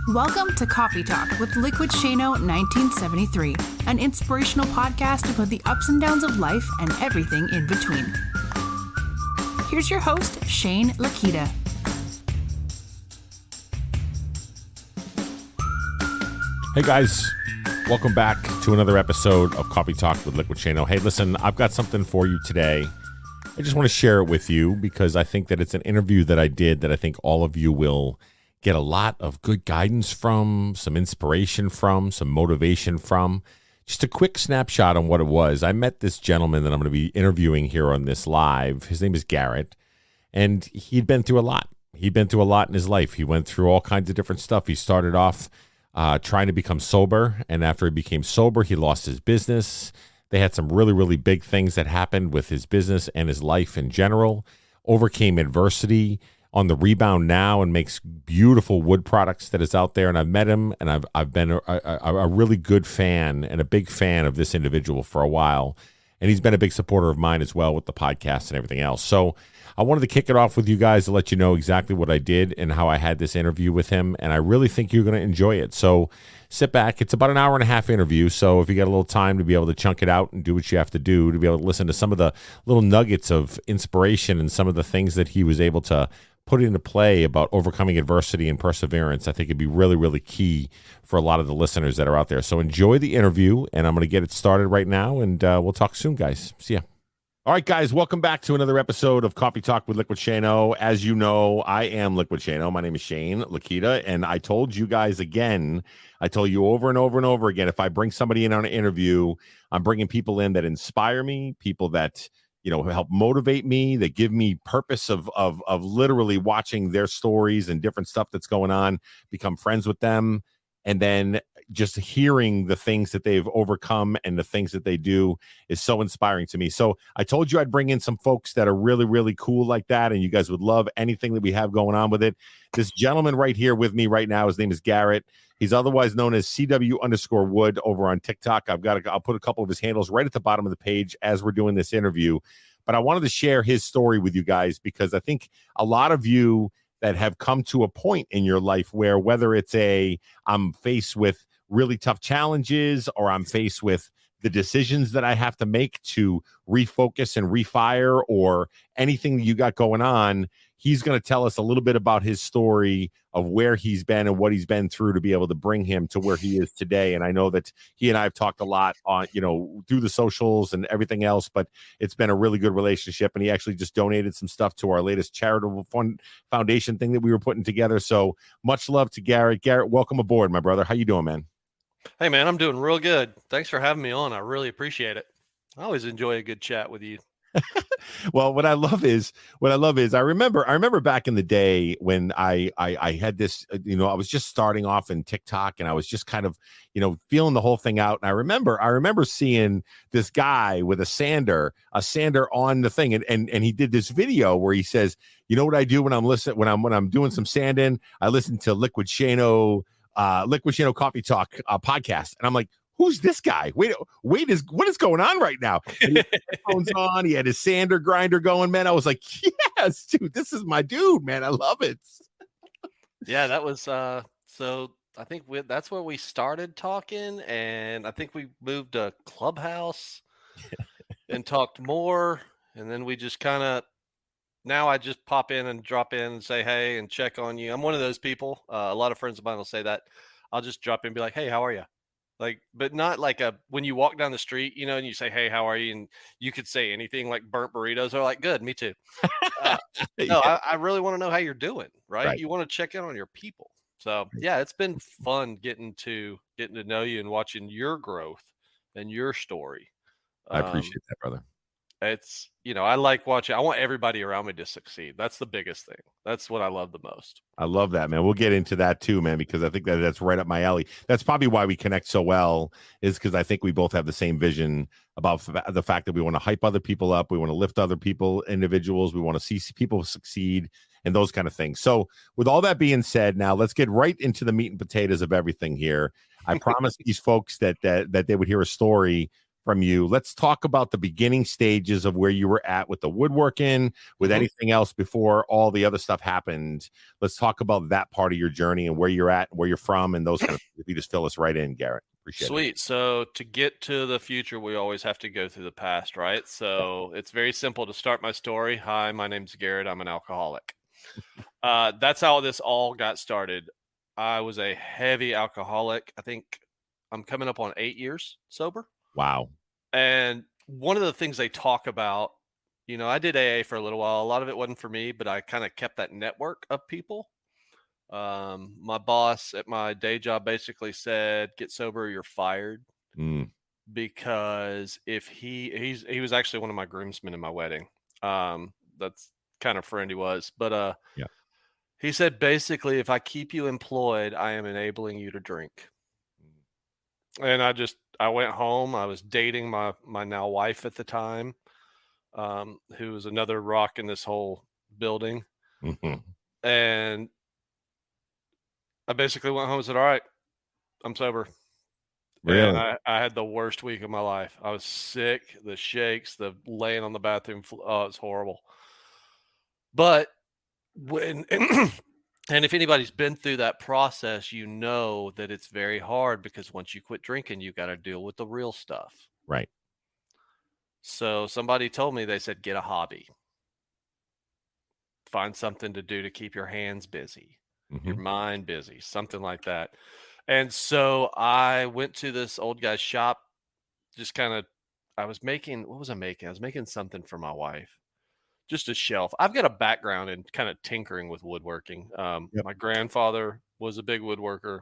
Welcome to Coffee Talk with Liquidshano 1973, an inspirational podcast about the ups and downs of life and everything in between. Here's your host, Shane Lakita. Hey guys, welcome back to another episode of Coffee Talk with Liquidshano. Hey, listen, I've got something for you today. I just want to share it with you because I think that it's an interview that I did that I think all of you will get a lot of good guidance from, some inspiration from, some motivation from. Just a quick snapshot on what it was. I met this gentleman that I'm going to be interviewing here on this live. His name is Garit, and he'd been through a lot. He'd been through a lot in his life. He went through all kinds of different stuff. He started off trying to become sober, and after he became sober, he lost his business. They had some really, really big things that happened with his business and his life in general. Overcame adversity, on the rebound now, and makes beautiful wood products that is out there. And I've met him, and I've been a really good fan and a big fan of this individual for a while. And he's been a big supporter of mine as well with the podcast and everything else. So I wanted to kick it off with you guys to let you know exactly what I did and how I had this interview with him. And I really think you're going to enjoy it. So sit back. It's about an hour and a half interview. So if you got a little time to be able to chunk it out and do what you have to do, to be able to listen to some of the little nuggets of inspiration and some of the things that he was able to put into play about overcoming adversity and perseverance, I think it'd be really, really key for a lot of the listeners that are out there. So enjoy the interview, and I'm going to get it started right now, and we'll talk soon, guys. See ya. All right, guys, welcome back to another episode of Coffee Talk with Liquidshano. As you know, I am Liquidshano. My name is Shane Lakita, and I told you guys again, I told you over and over and over again, if I bring somebody in on an interview, I'm bringing people in that inspire me, people that help motivate me, that give me purpose of literally watching their stories and different stuff that's going on, become friends with them, and then just hearing the things that they've overcome and the things that they do is so inspiring to me. So I told you I'd bring in some folks that are really, really cool like that, and you guys would love anything that we have going on with it. This gentleman right here with me right now, his name is Garit. He's otherwise known as CW_Wood over on TikTok. I'll put a couple of his handles right at the bottom of the page as we're doing this interview. But I wanted to share his story with you guys because I think a lot of you that have come to a point in your life where whether it's I'm faced with really tough challenges or I'm faced with the decisions that I have to make to refocus and refire or anything that you got going on, he's going to tell us a little bit about his story of where he's been and what he's been through to be able to bring him to where he is today. And I know that he and I have talked a lot on, through the socials and everything else, but it's been a really good relationship. And he actually just donated some stuff to our latest charitable fund foundation thing that we were putting together. So much love to Garit. Garit, welcome aboard, my brother. How you doing, man? Hey, man, I'm doing real good. Thanks for having me on. I really appreciate it. I always enjoy a good chat with you. Well, what I love is I remember back in the day when I had this, I was just starting off in TikTok and I was just kind of, feeling the whole thing out. And I remember seeing this guy with a sander on the thing. And he did this video where he says, you know what I do when I'm doing some sanding, I listen to Liquidshano Coffee Talk podcast. And I'm like, who's this guy? Wait, what is going on right now? And he had his headphones on. He had his sander grinder going, man. I was like, yes, dude, this is my dude, man. I love it. Yeah, that was, so I think that's where we started talking. And I think we moved to Clubhouse and talked more. And then we just now I just pop in and drop in and say, hey, and check on you. I'm one of those people. A lot of friends of mine will say that. I'll just drop in and be like, hey, how are you? But not like when you walk down the street, and you say, hey, how are you? And you could say anything like burnt burritos or like, good, me too. No, I really want to know how you're doing, right? You want to check in on your people. So yeah, it's been fun getting to know you and watching your growth and your story. I appreciate that, brother. It's, I like watching. I want everybody around me to succeed. That's the biggest thing. That's what I love the most. I love that, man. We'll get into that too, man, because I think that's right up my alley. That's probably why we connect so well, is because I think we both have the same vision about the fact that we want to hype other people up. We want to lift other people, individuals. We want to see people succeed and those kind of things. So with all that being said, now let's get right into the meat and potatoes of everything here. I promised these folks that they would hear a story from you. Let's talk about the beginning stages of where you were at with the woodworking, with anything else before all the other stuff happened. Let's talk about that part of your journey and where you're at, where you're from, and those kind of things. If you just fill us right in, Garrett. Appreciate it. Sweet. So to get to the future, we always have to go through the past, right? So it's very simple to start my story. Hi, my name's Garrett. I'm an alcoholic. That's how this all got started. I was a heavy alcoholic. I think I'm coming up on 8 years sober. Wow. And one of the things they talk about, I did AA for a little while. A lot of it wasn't for me, but I kind of kept that network of people. My boss at my day job basically said, "Get sober, or you're fired." Because if he was actually one of my groomsmen in my wedding. That's kind of friend he was, but Yeah. he said basically, if I keep you employed, I am enabling you to drink. And I went home. I was dating my now wife at the time, who was another rock in this whole building. And I basically went home and said, "All right, I'm sober." Really? And I had the worst week of my life. I was sick, the shakes, the laying on the bathroom floor. Oh, it's horrible. But when and if anybody's been through that process, you know that it's very hard because once you quit drinking, you got to deal with the real stuff. Right. So somebody told me, they said, get a hobby. Find something to do to keep your hands busy, your mind busy, something like that. And so I went to this old guy's shop, just kind of, what was I making? I was making something for my wife, just a shelf. I've got a background in kind of tinkering with woodworking. My grandfather was a big woodworker.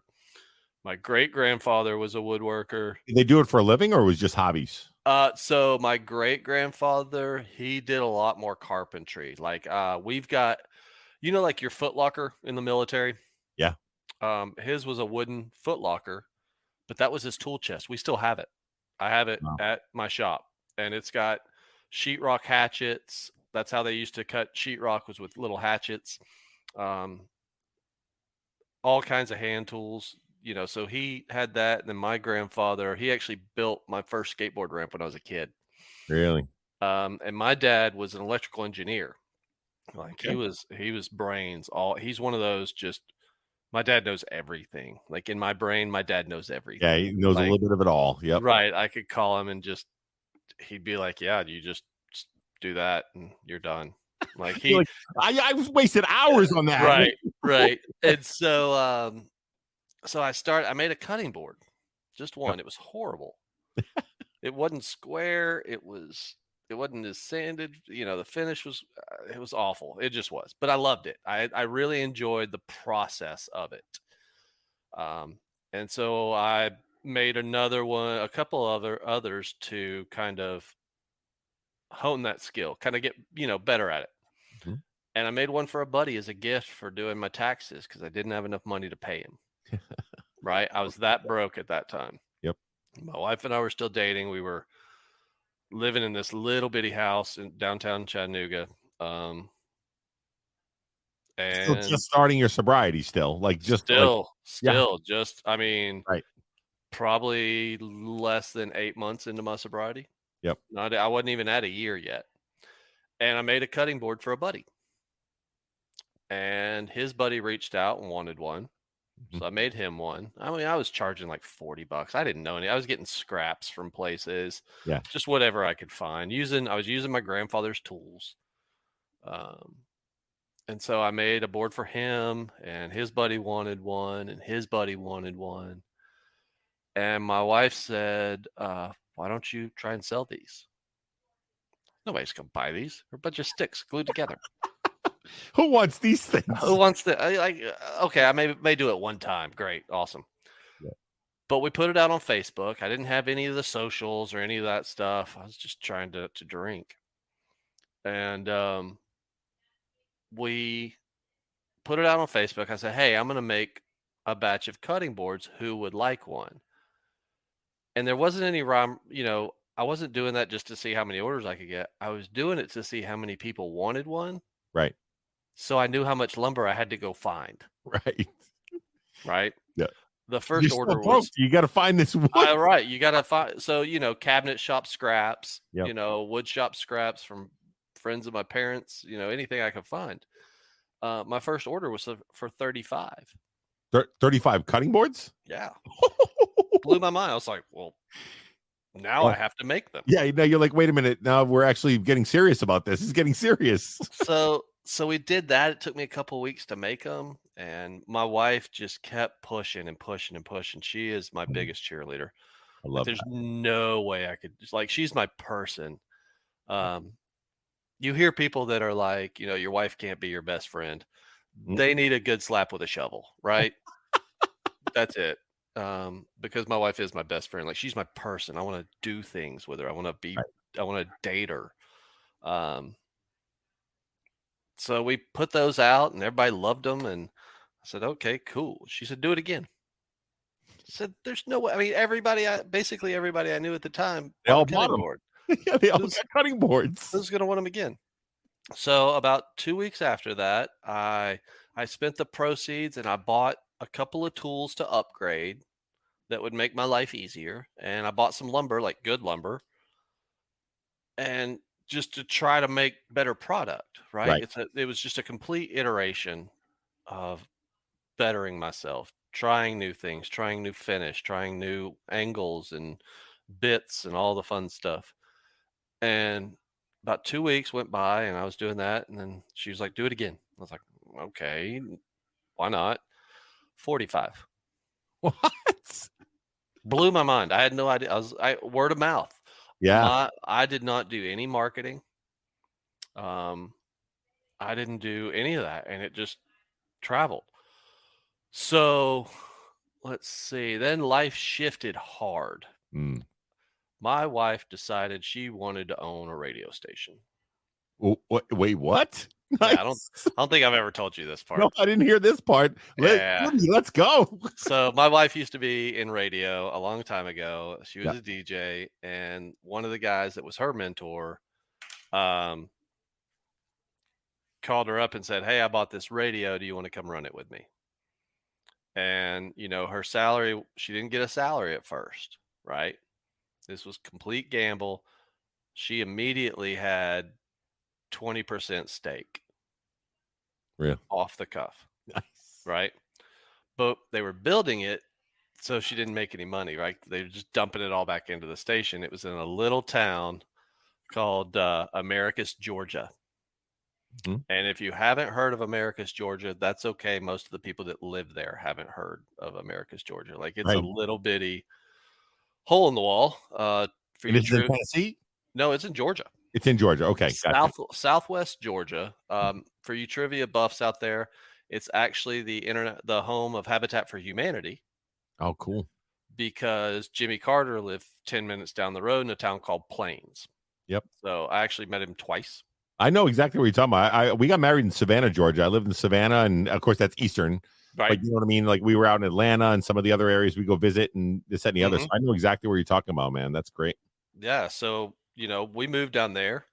My great-grandfather was a woodworker. Did they do it for a living or it was just hobbies? So my great-grandfather, he did a lot more carpentry. Like we've got, like your foot locker in the military. Yeah. His was a wooden foot locker, but that was his tool chest. We still have it. I have it at my shop, and it's got sheetrock hatchets. That's how they used to cut sheetrock, was with little hatchets. All kinds of hand tools, so he had that. And then my grandfather, he actually built my first skateboard ramp when I was a kid. Really? And my dad was an electrical engineer. Like he was brains. He's one of those, my dad knows everything. Like in my brain, my dad knows everything. Yeah, he knows a little bit of it all. Yep. Right. I could call him and he'd be like, "Yeah, you just do that and you're done." Like I wasted hours on that. Right. And so I made a cutting board, just one. It was horrible. It wasn't square. It wasn't as sanded. The finish was, it was awful. It just was, but I loved it. I really enjoyed the process of it. And so I made another one, a couple others to kind of hone that skill, kind of get, better at it. And I made one for a buddy as a gift for doing my taxes, because I didn't have enough money to pay him. Right. I was that broke at that time. Yep. My wife and I were still dating. We were living in this little bitty house in downtown Chattanooga. And so just starting your sobriety still, right. Probably less than 8 months into my sobriety. Yep. I wasn't even at a year yet. And I made a cutting board for a buddy. And his buddy reached out and wanted one. So I made him one. I mean, I was charging like $40. I didn't know any. I was getting scraps from places. Yeah. Just whatever I could find. I was using my grandfather's tools. And so I made a board for him, and his buddy wanted one, and his buddy wanted one. And my wife said, "Why don't you try and sell these? Nobody's going to buy these. They're a bunch of sticks glued together." Who wants these things? Who wants to? Okay, I may do it one time. Great, awesome. Yeah. But we put it out on Facebook. I didn't have any of the socials or any of that stuff. I was just trying to drink. And we put it out on Facebook. I said, "Hey, I'm going to make a batch of cutting boards. Who would like one?" And there wasn't any rhyme. I wasn't doing that just to see how many orders I could get. I was doing it to see how many people wanted one. Right. So I knew how much lumber I had to go find. Right. Right. Yeah. the You're first still order broke. was You got to find this wood. right. You got to find, so, cabinet shop scraps, Yep. wood shop scraps from friends of my parents, anything I could find. My first order was for 35. 35 cutting boards? Yeah. Blew my mind. I was like, well, now I have to make them. Yeah, you're like, wait a minute. Now we're actually getting serious about this. It's getting serious. So we did that. It took me a couple of weeks to make them, and my wife just kept pushing and pushing and pushing. She is my biggest cheerleader. I Like, love there's that. no way I could just, like, she's my person. You hear people that are like, your wife can't be your best friend. They need a good slap with a shovel, right? That's it. Because my wife is my best friend. Like, she's my person. I want to do things with her. I want to date her. So we put those out and everybody loved them. And I said, okay, cool. She said, do it again. I said, there's no way. I mean, basically everybody I knew at the time They all bought a bought cutting 'em. board. Yeah, they all got cutting boards. Who's going to want them again? So about 2 weeks after that, I spent the proceeds and I bought a couple of tools to upgrade that would make my life easier. And I bought some lumber, like good lumber, and just to try to make better product, right? Right. It was just a complete iteration of bettering myself, trying new things, trying new finish, trying new angles and bits and all the fun stuff. And about 2 weeks went by and I was doing that. And then she was like, do it again. I was like, okay, why not? 45. What? Blew my mind. I had no idea. Word of mouth. Yeah. I did not do any marketing. I didn't do any of that, and it just traveled. So let's see. Then life shifted hard. Mm. My wife decided she wanted to own a radio station. Wait, what? Yeah, I don't think I've ever told you this part. No, I didn't hear this part. Yeah. Let's go. So my wife used to be in radio a long time ago. She was Yeah. a DJ, and one of the guys that was her mentor called her up and said, hey, I bought this radio. Do you want to come run it with me? And, her salary, she didn't get a salary at first, right? This was complete gamble. She immediately had 20% stake. Real. Off the cuff. Nice. Right? But they were building it, so she didn't make any money, right? They were just dumping it all back into the station. It was in a little town called Americus, Georgia. Mm-hmm. And if you haven't heard of Americus, Georgia, that's okay. Most of the people that live there haven't heard of Americus, Georgia. Like, it's a little bitty hole in the wall. It's in Tennessee? No, it's in Georgia. It's in Georgia. Okay. Southwest Georgia. For you trivia buffs out there, it's actually the home of Habitat for Humanity. Oh, cool. Because Jimmy Carter lived 10 minutes down the road in a town called Plains. Yep. So I actually met him twice. I know exactly what you're talking about. We got married in Savannah, Georgia. I lived in Savannah, and of course that's Eastern. Right. But you know what I mean? Like, we were out in Atlanta and some of the other areas we go visit and this, that, and the other. So I know exactly what you're talking about, man. That's great. Yeah. So, we moved down there.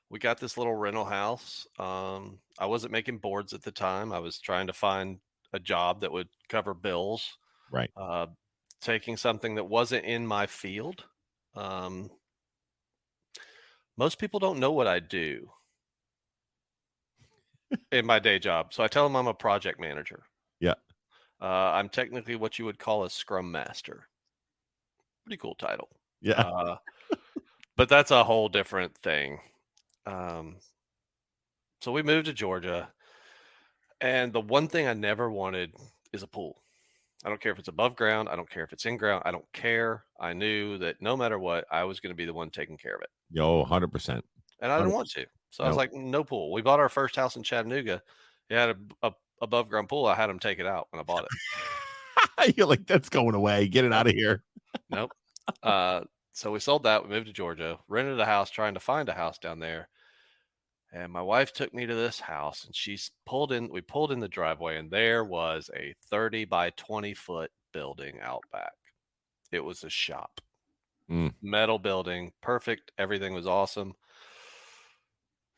We got this little rental house. I wasn't making boards at the time. I was trying to find a job that would cover bills. Right. Taking something that wasn't in my field. Most people don't know what I do in my day job. So I tell them I'm a project manager. Yeah. I'm technically what you would call a scrum master. Pretty cool title. Yeah. But that's a whole different thing. So we moved to Georgia, and the one thing I never wanted is a pool. I don't care if it's above ground. I don't care if it's in ground. I don't care. I knew that no matter what, I was going to be the one taking care of it. Yo, 100%. And I didn't want to. So I was like, no pool. We bought our first house in Chattanooga. It had a above ground pool. I had them take it out when I bought it. You're like, that's going away. Get it out of here. Nope. So we sold that. We moved to Georgia, rented a house, trying to find a house down there. And my wife took me to this house, and we pulled in the driveway, and there was a 30 by 20 foot building out back. It was a shop. Metal building, perfect. Everything was awesome.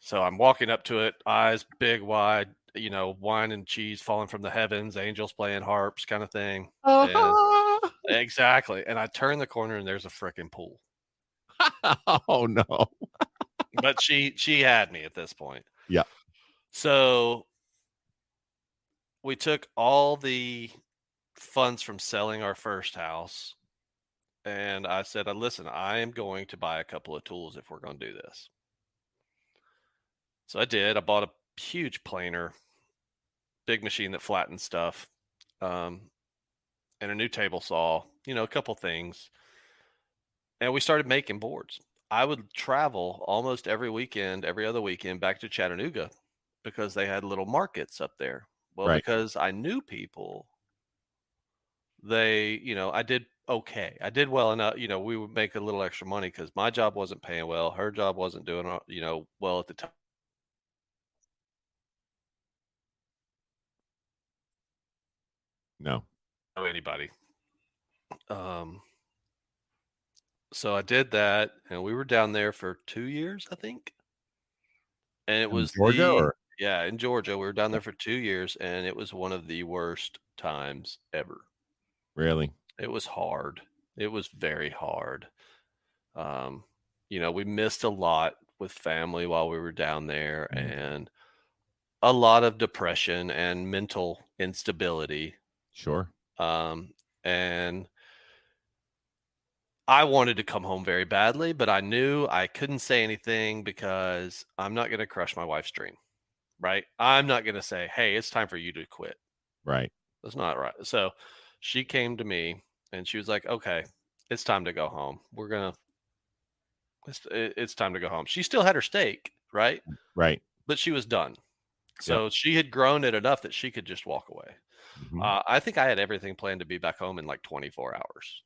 So I'm walking up to it, eyes big wide, wine and cheese falling from the heavens, angels playing harps kind of thing. And Uh-huh. exactly. And I turn the corner and there's a freaking pool. Oh no. But she had me at this point. Yeah. So we took all the funds from selling our first house, and I said, listen, I am going to buy a couple of tools if we're going to do this. So I did. I bought a huge planer, big machine that flattens stuff, and a new table saw, a couple things. And we started making boards. I would travel almost every weekend, every other weekend back to Chattanooga because they had little markets up there. Well, Right. because I knew people, I did okay. I did well enough. We would make a little extra money because my job wasn't paying well. Her job wasn't doing, well at the time. No. Know anybody. Um, so I did that, and we were down there for 2 years, I think. And it In was Georgia or in Georgia. We were down there for 2 years, and it was one of the worst times ever. really? It was hard. It was very hard. We missed a lot with family while we were down there, and a lot of depression and mental instability. Sure. And I wanted to come home very badly, but I knew I couldn't say anything because I'm not going to crush my wife's dream, right? I'm not going to say, hey, it's time for you to quit. Right. That's not right. So she came to me and she was like, okay, it's time to go home. It's time to go home. She still had her steak, right? Right. But she was done. Yep. So she had grown it enough that she could just walk away. Mhm. I think I had everything planned to be back home in like 24 hours.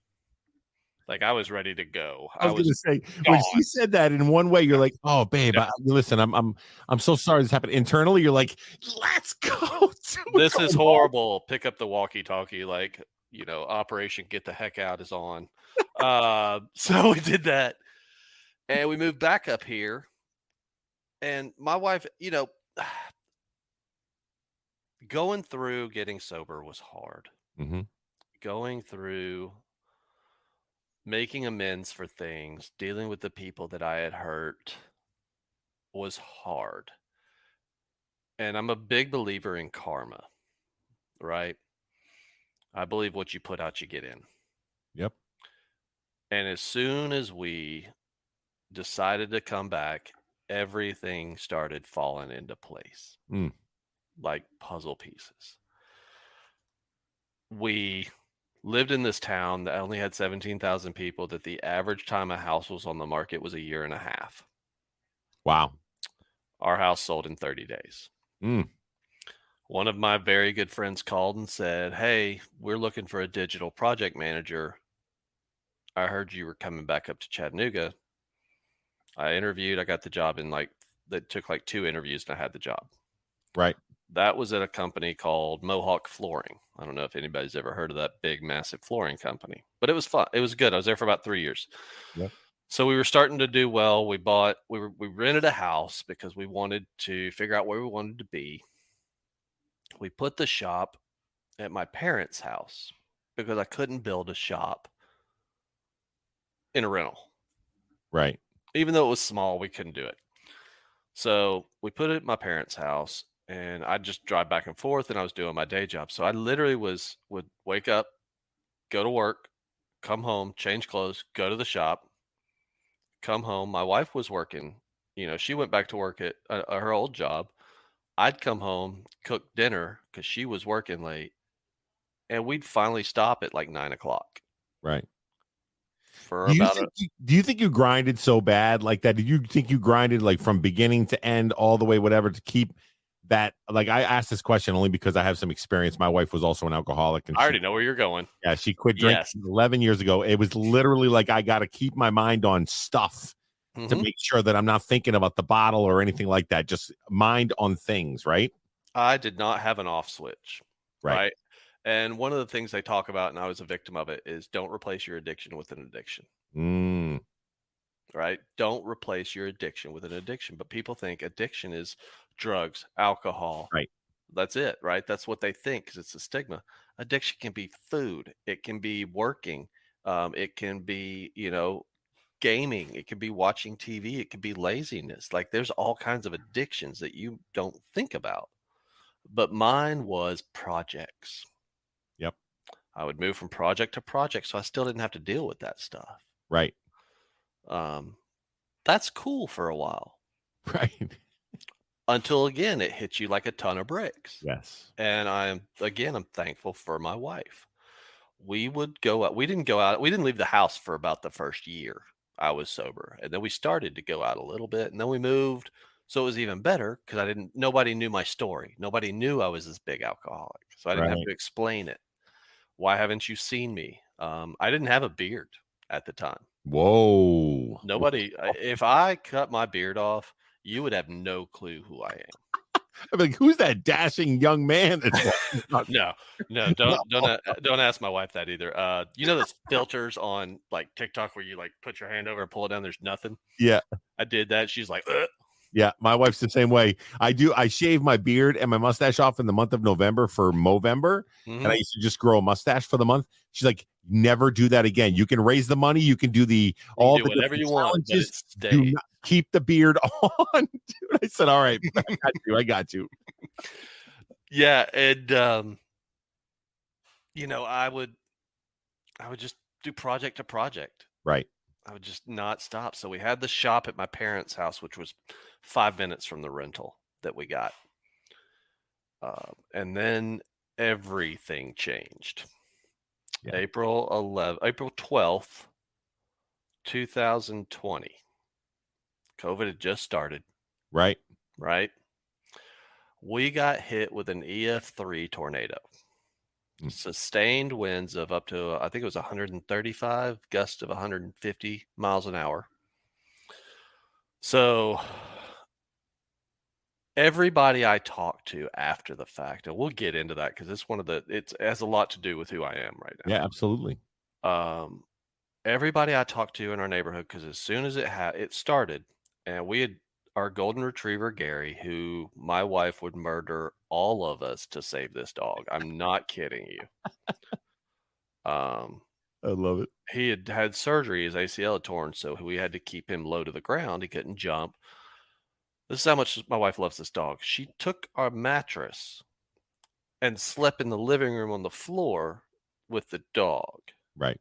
Like I was ready to go. I was gonna say, when gone. she said that in one way, you're like, "Oh, babe, Yeah. listen, I'm so sorry this happened." Internally, you're like, "Let's go." We're This is going home. horrible. Pick up the walkie-talkie, like, Operation Get the Heck Out is on. So we did that, and we moved back up here. And my wife, going through getting sober was hard. Mhm. Going through making amends for things, dealing with the people that I had hurt was hard. And I'm a big believer in karma, right? I believe what you put out, you get in. Yep. And as soon as we decided to come back, everything started falling into place Mm. like puzzle pieces. We lived in this town that only had 17,000 people, that the average time a house was on the market was a year and a half. Wow. Our house sold in 30 days. Mm. One of my very good friends called and said, hey, we're looking for a digital project manager. I heard you were coming back up to Chattanooga. I interviewed. I got the job that took like 2 interviews and I had the job. Right. That was at a company called Mohawk Flooring. I don't know if anybody's ever heard of that big, massive flooring company, but it was fun. It was good. I was there for about 3 years. Yep. So we were starting to do well. We rented a house because we wanted to figure out where we wanted to be. We put the shop at my parents' house because I couldn't build a shop in a rental. Right. Even though it was small, we couldn't do it. So we put it at my parents' house, and I'd just drive back and forth, and I was doing my day job. So I literally would wake up, go to work, come home, change clothes, go to the shop, come home. My wife was working. She went back to work at her old job. I'd come home, cook dinner because she was working late, and we'd finally stop at like 9:00 Right. for about Do you think you grinded so bad like that? Did you think you grinded like from beginning to end all the way, whatever, to keep that? Like, I asked this question only because I have some experience. My wife was also an alcoholic, and I already know where you're going. yeah, she quit drinking Yes. 11 years ago. It was literally like, I got to keep my mind on stuff to Mhm. make sure that I'm not thinking about the bottle or anything like that. Just mind on things, right? I did not have an off switch, Right. right? And one of the things they talk about, and I was a victim of it, is don't replace your addiction with an addiction. Mm. right? Don't replace your addiction with an addiction. But people think addiction is drugs, alcohol. Right. That's it, right? That's what they think because it's a stigma. Addiction can be food. It can be working. It can be, gaming. It can be watching TV. It can be laziness. Like there's all kinds of addictions that you don't think about. But mine was projects. Yep. I would move from project to project, so I still didn't have to deal with that stuff. Right. That's cool for a while. Right. Until again, it hits you like a ton of bricks. Yes. And I'm thankful for my wife. We would go out. We didn't go out. We didn't leave the house for about the first year I was sober. And then we started to go out a little bit. And then we moved. So it was even better because nobody knew my story. Nobody knew I was this big alcoholic. So I didn't have Right. to explain it. Why haven't you seen me? I didn't have a beard at the time. Whoa. Nobody, if I cut my beard off, you would have no clue who I am. I'm like, who's that dashing young man? No, don't ask my wife that either. Those filters on like TikTok where you like put your hand over and pull it down, there's nothing. Yeah. I did that. She's like, ugh. Yeah, my wife's the same way. I shave my beard and my mustache off in the month of November for Movember, and I used to just grow a mustache for the month. She's like, never do that again. You can raise the money, you can do all the whatever you want, but it do not keep the beard on. Dude, I said, all right, I got you. Yeah, and I would just do project to project. Right. I would just not stop. So we had the shop at my parents' house, which was 5 minutes from the rental that we got. And then everything changed. Yeah. April 12th, 2020. COVID had just started. Right. We got hit with an EF3 tornado. Sustained winds of up to, I think it was 135, gusts of 150 miles an hour. So everybody I talked to after the fact, and we'll get into that because it has a lot to do with who I am right now. Yeah, absolutely. Everybody I talked to in our neighborhood, because as soon as it started, and we had our golden retriever, Gary, who my wife would murder all of us to save this dog. I'm not kidding you. I love it. He had surgery. His ACL had torn, so we had to keep him low to the ground. He couldn't jump. This is how much my wife loves this dog. She took our mattress and slept in the living room on the floor with the dog. Right.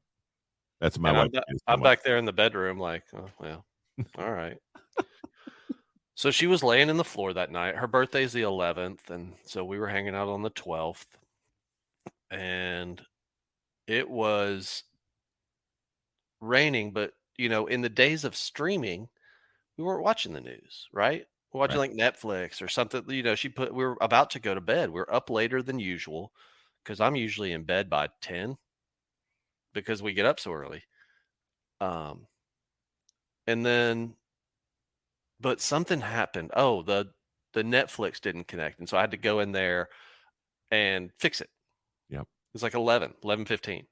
That's my wife. I'm back there in the bedroom like, oh, well, all right. So she was laying in the floor that night. Her birthday's the 11th, and so we were hanging out on the 12th. And it was raining, but, in the days of streaming, we weren't watching the news, right? We're watching like Netflix or something. We were about to go to bed. We're up later than usual because I'm usually in bed by 10 because we get up so early. And then, but something happened. Oh, the Netflix didn't connect. And so I had to go in there and fix it. Yep. It was like 11:15.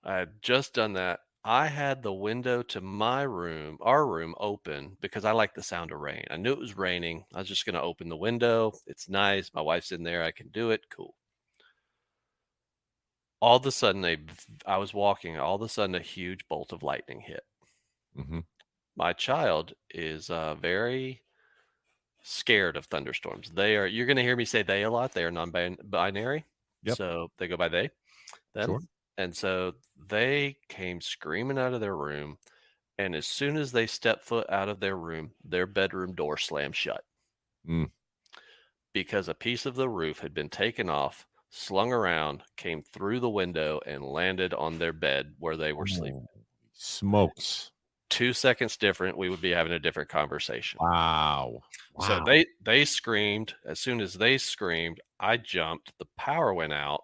I had just done that. I had the window to our room open because I like the sound of rain. I knew it was raining. I was just going to open the window. It's nice. My wife's in there. I can do it. Cool. All of a sudden, I was walking. All of a sudden, a huge bolt of lightning hit. Mm-hmm. My child is very scared of thunderstorms. You're going to hear me say they a lot. They are non-binary. Yep. So they go by they, them. Sure. And so they came screaming out of their room. And as soon as they stepped foot out of their room, their bedroom door slammed shut. Because a piece of the roof had been taken off, slung around, came through the window, and landed on their bed where they were sleeping. Smokes. 2 seconds different, we would be having a different conversation. Wow. So they screamed. As soon as they screamed, I jumped. The power went out.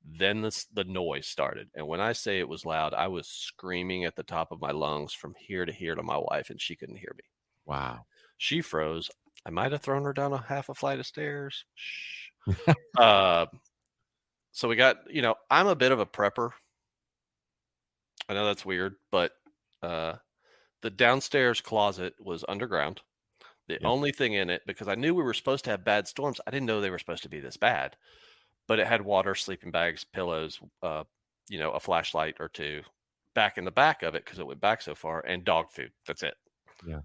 Then the noise started. And when I say it was loud, I was screaming at the top of my lungs from here to here to my wife, and she couldn't hear me. Wow. She froze. I might have thrown her down half a flight of stairs. Shh. So we got, I'm a bit of a prepper. I know that's weird, but The downstairs closet was underground. The Yeah. only thing in it, because I knew we were supposed to have bad storms, I didn't know they were supposed to be this bad. But it had water, sleeping bags, pillows, a flashlight or two back in the back of it because it went back so far, and dog food. That's it. Yeah.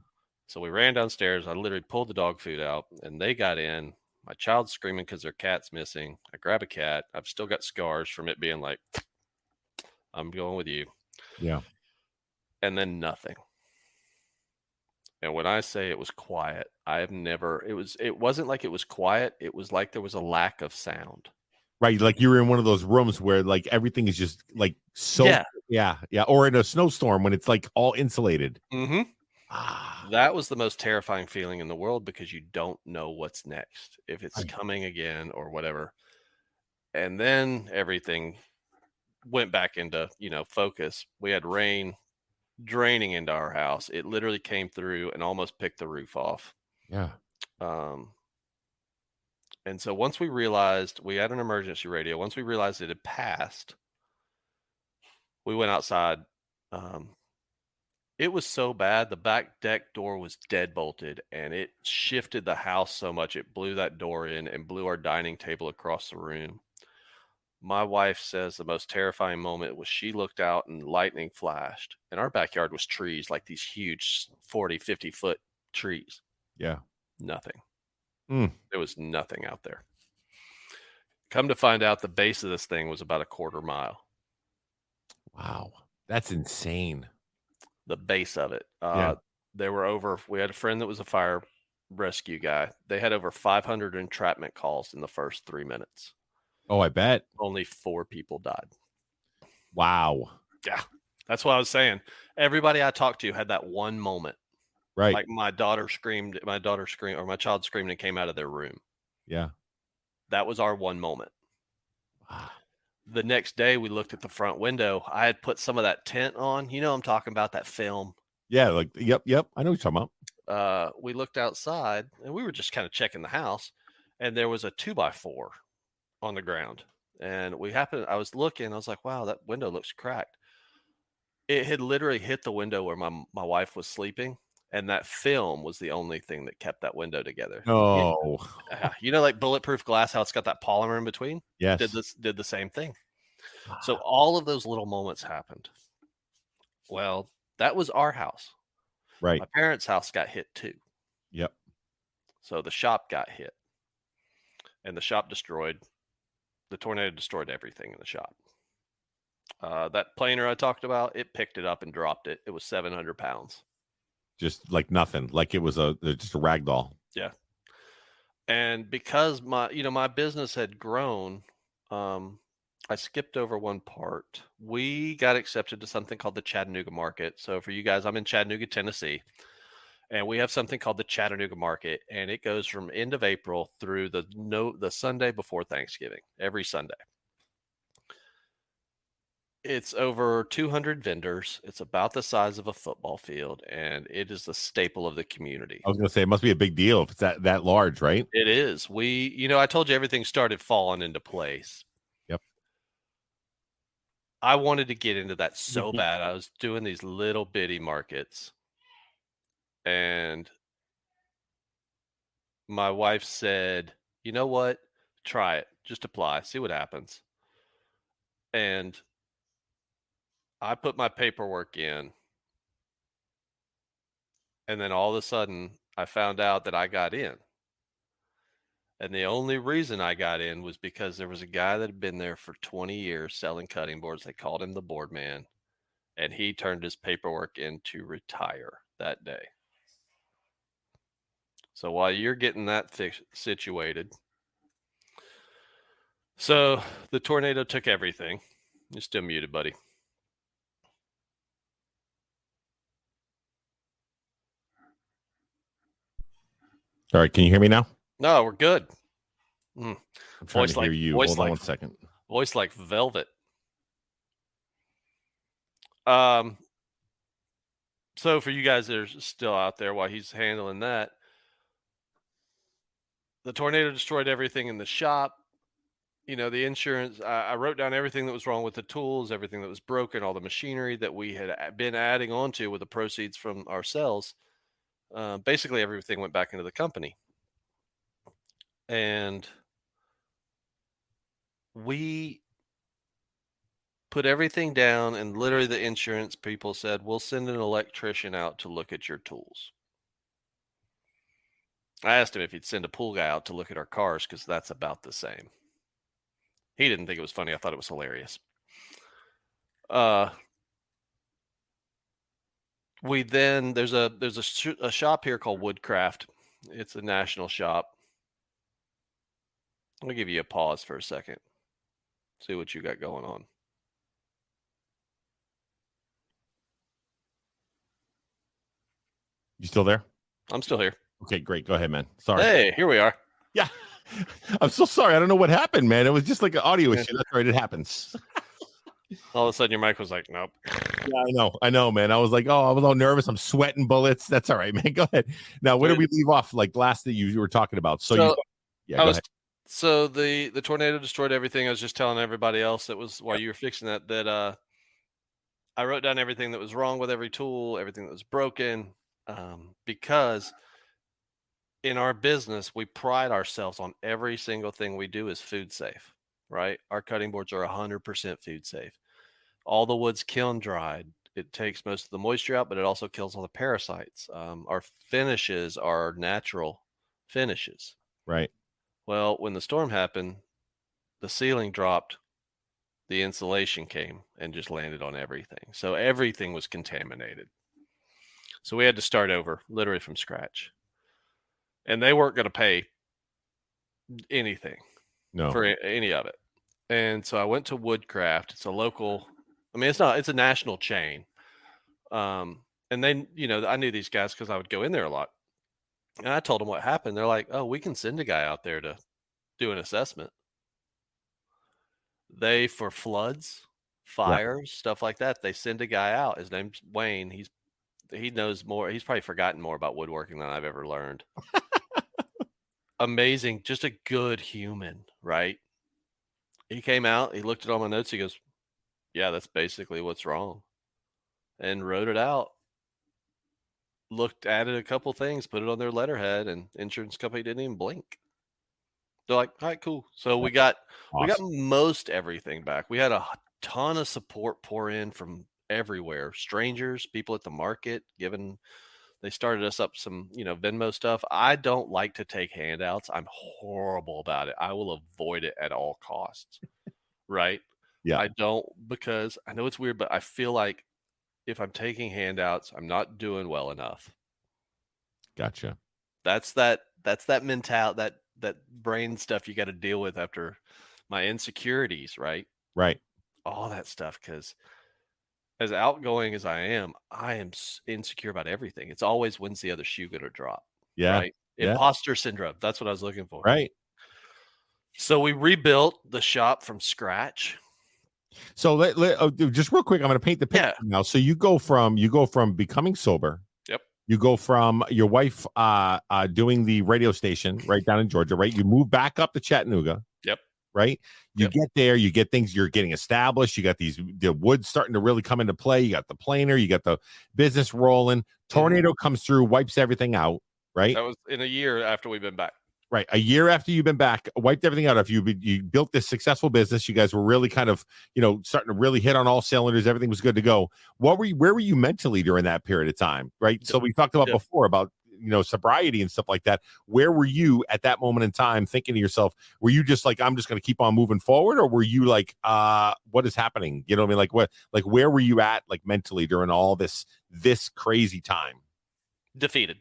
So we ran downstairs. I literally pulled the dog food out, and they got in. My child's screaming because their cat's missing. I grab a cat. I've still got scars from it being like, I'm going with you. Yeah. And then nothing. And when I say it was quiet, it wasn't like it was quiet. It was like there was a lack of sound. Right. Like you're in one of those rooms where like everything is just like so. Yeah. Yeah. Yeah. Or in a snowstorm when it's like all insulated. Mm-hmm. Ah. That was the most terrifying feeling in the world because you don't know what's next, if it's Right. coming again or whatever. And then everything went back into, focus. We had rain draining into our house. It literally came through and almost picked the roof off. Yeah. And so once we realized we had an emergency radio, once we realized it had passed, we went outside. It was so bad. The back deck door was dead bolted and it shifted the house so much. It blew that door in and blew our dining table across the room. My wife says the most terrifying moment was she looked out and lightning flashed, and our backyard was trees, like these huge 40, 50-foot trees. Yeah. Nothing. Mm. There was nothing out there. Come to find out, the base of this thing was about a quarter mile. Wow. That's insane. The base of it. Yeah. We had a friend that was a fire rescue guy. They had over 500 entrapment calls in the first 3 minutes. Oh, I bet. Only 4 people died. Wow. Yeah. That's what I was saying. Everybody I talked to had that one moment. Right. Like my child screamed and came out of their room. Yeah. That was our one moment. Wow. The next day we looked at the front window. I had put some of that tent on. You know, I'm talking about that film. Yeah. Like, yep. I know what you're talking about. We looked outside and we were just kind of checking the house, and there was a 2x4 on the ground. And I was looking, I was like, wow, that window looks cracked. It had literally hit the window where my wife was sleeping. And that film was the only thing that kept that window together. Oh. Like bulletproof glass, how it's got that polymer in between? Yes. Did the same thing. So all of those little moments happened. Well, that was our house. Right. My parents' house got hit too. Yep. So the shop got hit. And the shop the tornado destroyed everything in the shop. That planer I talked about, it picked it up and dropped it. It was 700 pounds. Just like nothing, like it was just a rag doll. Yeah. And because my business had grown, I skipped over one part. We got accepted to something called the Chattanooga market. So for you guys, I'm in Chattanooga, Tennessee, and we have something called the Chattanooga market, and it goes from end of April through the Sunday before Thanksgiving, every Sunday. It's over 200 vendors. It's about the size of a football field, and it is the staple of the community. I was going to say, it must be a big deal if it's that large, right? It is. I told you everything started falling into place. Yep. I wanted to get into that so bad. I was doing these little bitty markets, and my wife said, you know what? Try it. Just apply. See what happens. And I put my paperwork in, and then all of a sudden I found out that I got in. And the only reason I got in was because there was a guy that had been there for 20 years selling cutting boards. They called him the board man, and he turned his paperwork in to retire that day. So while you're getting that situated, so the tornado took everything. You're still muted, buddy. All right, can you hear me now? No, we're good. I'm trying to hear you. Hold on 1 second. Voice like velvet. So for you guys that are still out there while he's handling that, the tornado destroyed everything in the shop. the insurance, I wrote down everything that was wrong with the tools, everything that was broken, all the machinery that we had been adding on to with the proceeds from our sales. Basically, everything went back into the company. And we put everything down, and literally the insurance people said, we'll send an electrician out to look at your tools. I asked him if he'd send a pool guy out to look at our cars because that's about the same. He didn't think it was funny. I thought it was hilarious. There's a shop here called Woodcraft. It's a national shop. I'll give you a pause for a second. See what you got going on. You still there? I'm still here. Okay, great. Go ahead, man. Sorry. Hey, here we are. Yeah. I'm so sorry. I don't know what happened, man. It was just like an audio issue. That's right. It happens. All of a sudden, your mic was like, nope. Yeah, I know, man. I was like, I was all nervous. I'm sweating bullets. That's all right, man. Go ahead. Now, where did we leave off? Like last that you were talking about. Go ahead. So the tornado destroyed everything. I was just telling everybody else that was while you were fixing that I wrote down everything that was wrong with every tool, everything that was broken, because in our business, we pride ourselves on every single thing we do is food safe, right? Our cutting boards are 100% food safe. All the wood's kiln dried. It takes most of the moisture out, but it also kills all the parasites. Our finishes are natural finishes. Right. Well, when the storm happened, the ceiling dropped, the insulation came and just landed on everything. So everything was contaminated. So we had to start over, literally from scratch. And they weren't going to pay anything for any of it. And so I went to Woodcraft. It's a local, it's a national chain. And then, I knew these guys because I would go in there a lot. And I told them what happened. They're like, oh, we can send a guy out there to do an assessment. For floods, fires, stuff like that, they send a guy out. His name's Wayne. He knows more. He's probably forgotten more about woodworking than I've ever learned. Amazing. Just a good human, right? He came out, he looked at all my notes. He goes, yeah, that's basically what's wrong. And wrote it out. Added a couple things, put it on their letterhead, and insurance company didn't even blink. They're like, all right, cool. So we got most everything back. We had a ton of support pour in from everywhere. Strangers, people at the market, they started us up some, Venmo stuff. I don't like to take handouts. I'm horrible about it. I will avoid it at all costs. Right? Yeah. I don't, because I know it's weird, but I feel like if I'm taking handouts, I'm not doing well enough. Gotcha. That's that mentality, that brain stuff you got to deal with after my insecurities, right? Right. All that stuff, because as outgoing as I am insecure about everything. It's always, when's the other shoe going to drop? Yeah. Right? Yeah. Imposter syndrome. That's what I was looking for. Right. So we rebuilt the shop from scratch. So just real quick, I'm going to paint the picture now. So you go from becoming sober. Yep. You go from your wife doing the radio station right down in Georgia, right? You move back up to Chattanooga. Yep. Right. You get there, you get things, you're getting established. You got the wood starting to really come into play. You got the planer, you got the business rolling. Tornado comes through, wipes everything out. Right. That was in a year after we've been back. Right. A year after you've been back, wiped everything out. If you built this successful business, you guys were really kind of, starting to really hit on all cylinders. Everything was good to go. Where were you mentally during that period of time? Right. So we talked about before about, sobriety and stuff like that. Where were you at that moment in time thinking to yourself, were you just like, I'm just going to keep on moving forward? Or were you like, what is happening? You know what I mean? Like where were you at like mentally during all this crazy time? Defeated.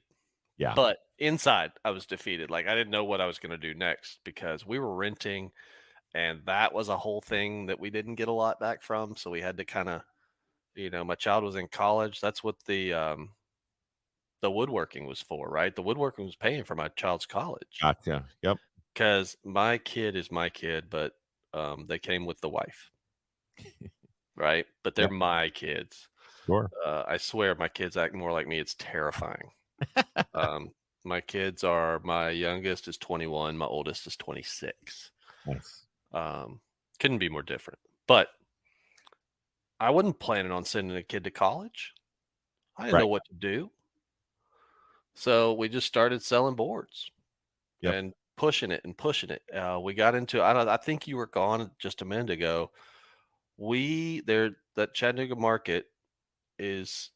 Yeah. But inside I was defeated. Like I didn't know what I was going to do next because we were renting, and that was a whole thing that we didn't get a lot back from. So we had to kind of, my child was in college. That's what the woodworking was for, right? The woodworking was paying for my child's college. Gotcha. Yep. Because my kid is my kid, but they came with the wife, right? But they're my kids. Sure. I swear my kids act more like me. It's terrifying. My kids my youngest is 21. My oldest is 26. Nice. Couldn't be more different. But I wasn't planning on sending a kid to college. I didn't Right. know what to do. So we just started selling boards Yep. and pushing it and pushing it. We got into I think you were gone just a minute ago. That Chattanooga market is.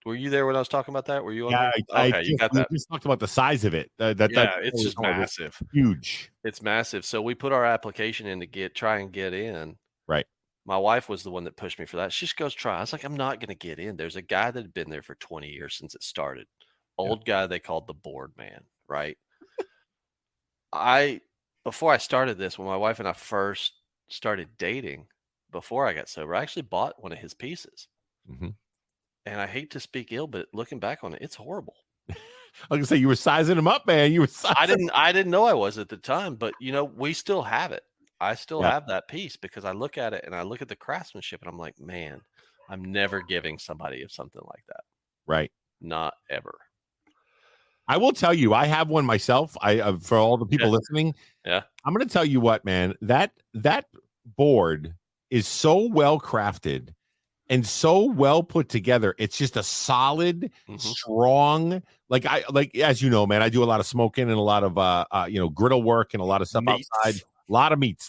Were you there when I was talking about that? Were you on Yeah, here? I Okay, you just got we that. just talked about the size of it. That Yeah, it's just was massive. huge. It's massive. So we put our application in to try and get in. Right. My wife was the one that pushed me for that. She just goes, try. I was like, I'm not going to get in. There's a guy that had been there for 20 years since it started. Yeah. Old guy they called the board man, right? Before I started this, when my wife and I first started dating, before I got sober, I actually bought one of his pieces. Mm-hmm. And I hate to speak ill, but looking back on it, it's horrible. I was gonna say you were sizing him up, man. You were sizing. I didn't know I was at the time, but we still have it. I still Yeah. have that piece because I look at it and I look at the craftsmanship and I'm like, man, I'm never giving somebody something like that. Right. Not ever. I will tell you, I have one myself. For all the people listening, Yeah. I'm going to tell you what, man. That board is so well crafted and so well put together. It's just a solid, strong. Like as you know, man. I do a lot of smoking and a lot of griddle work and a lot of stuff outside. A lot of meats.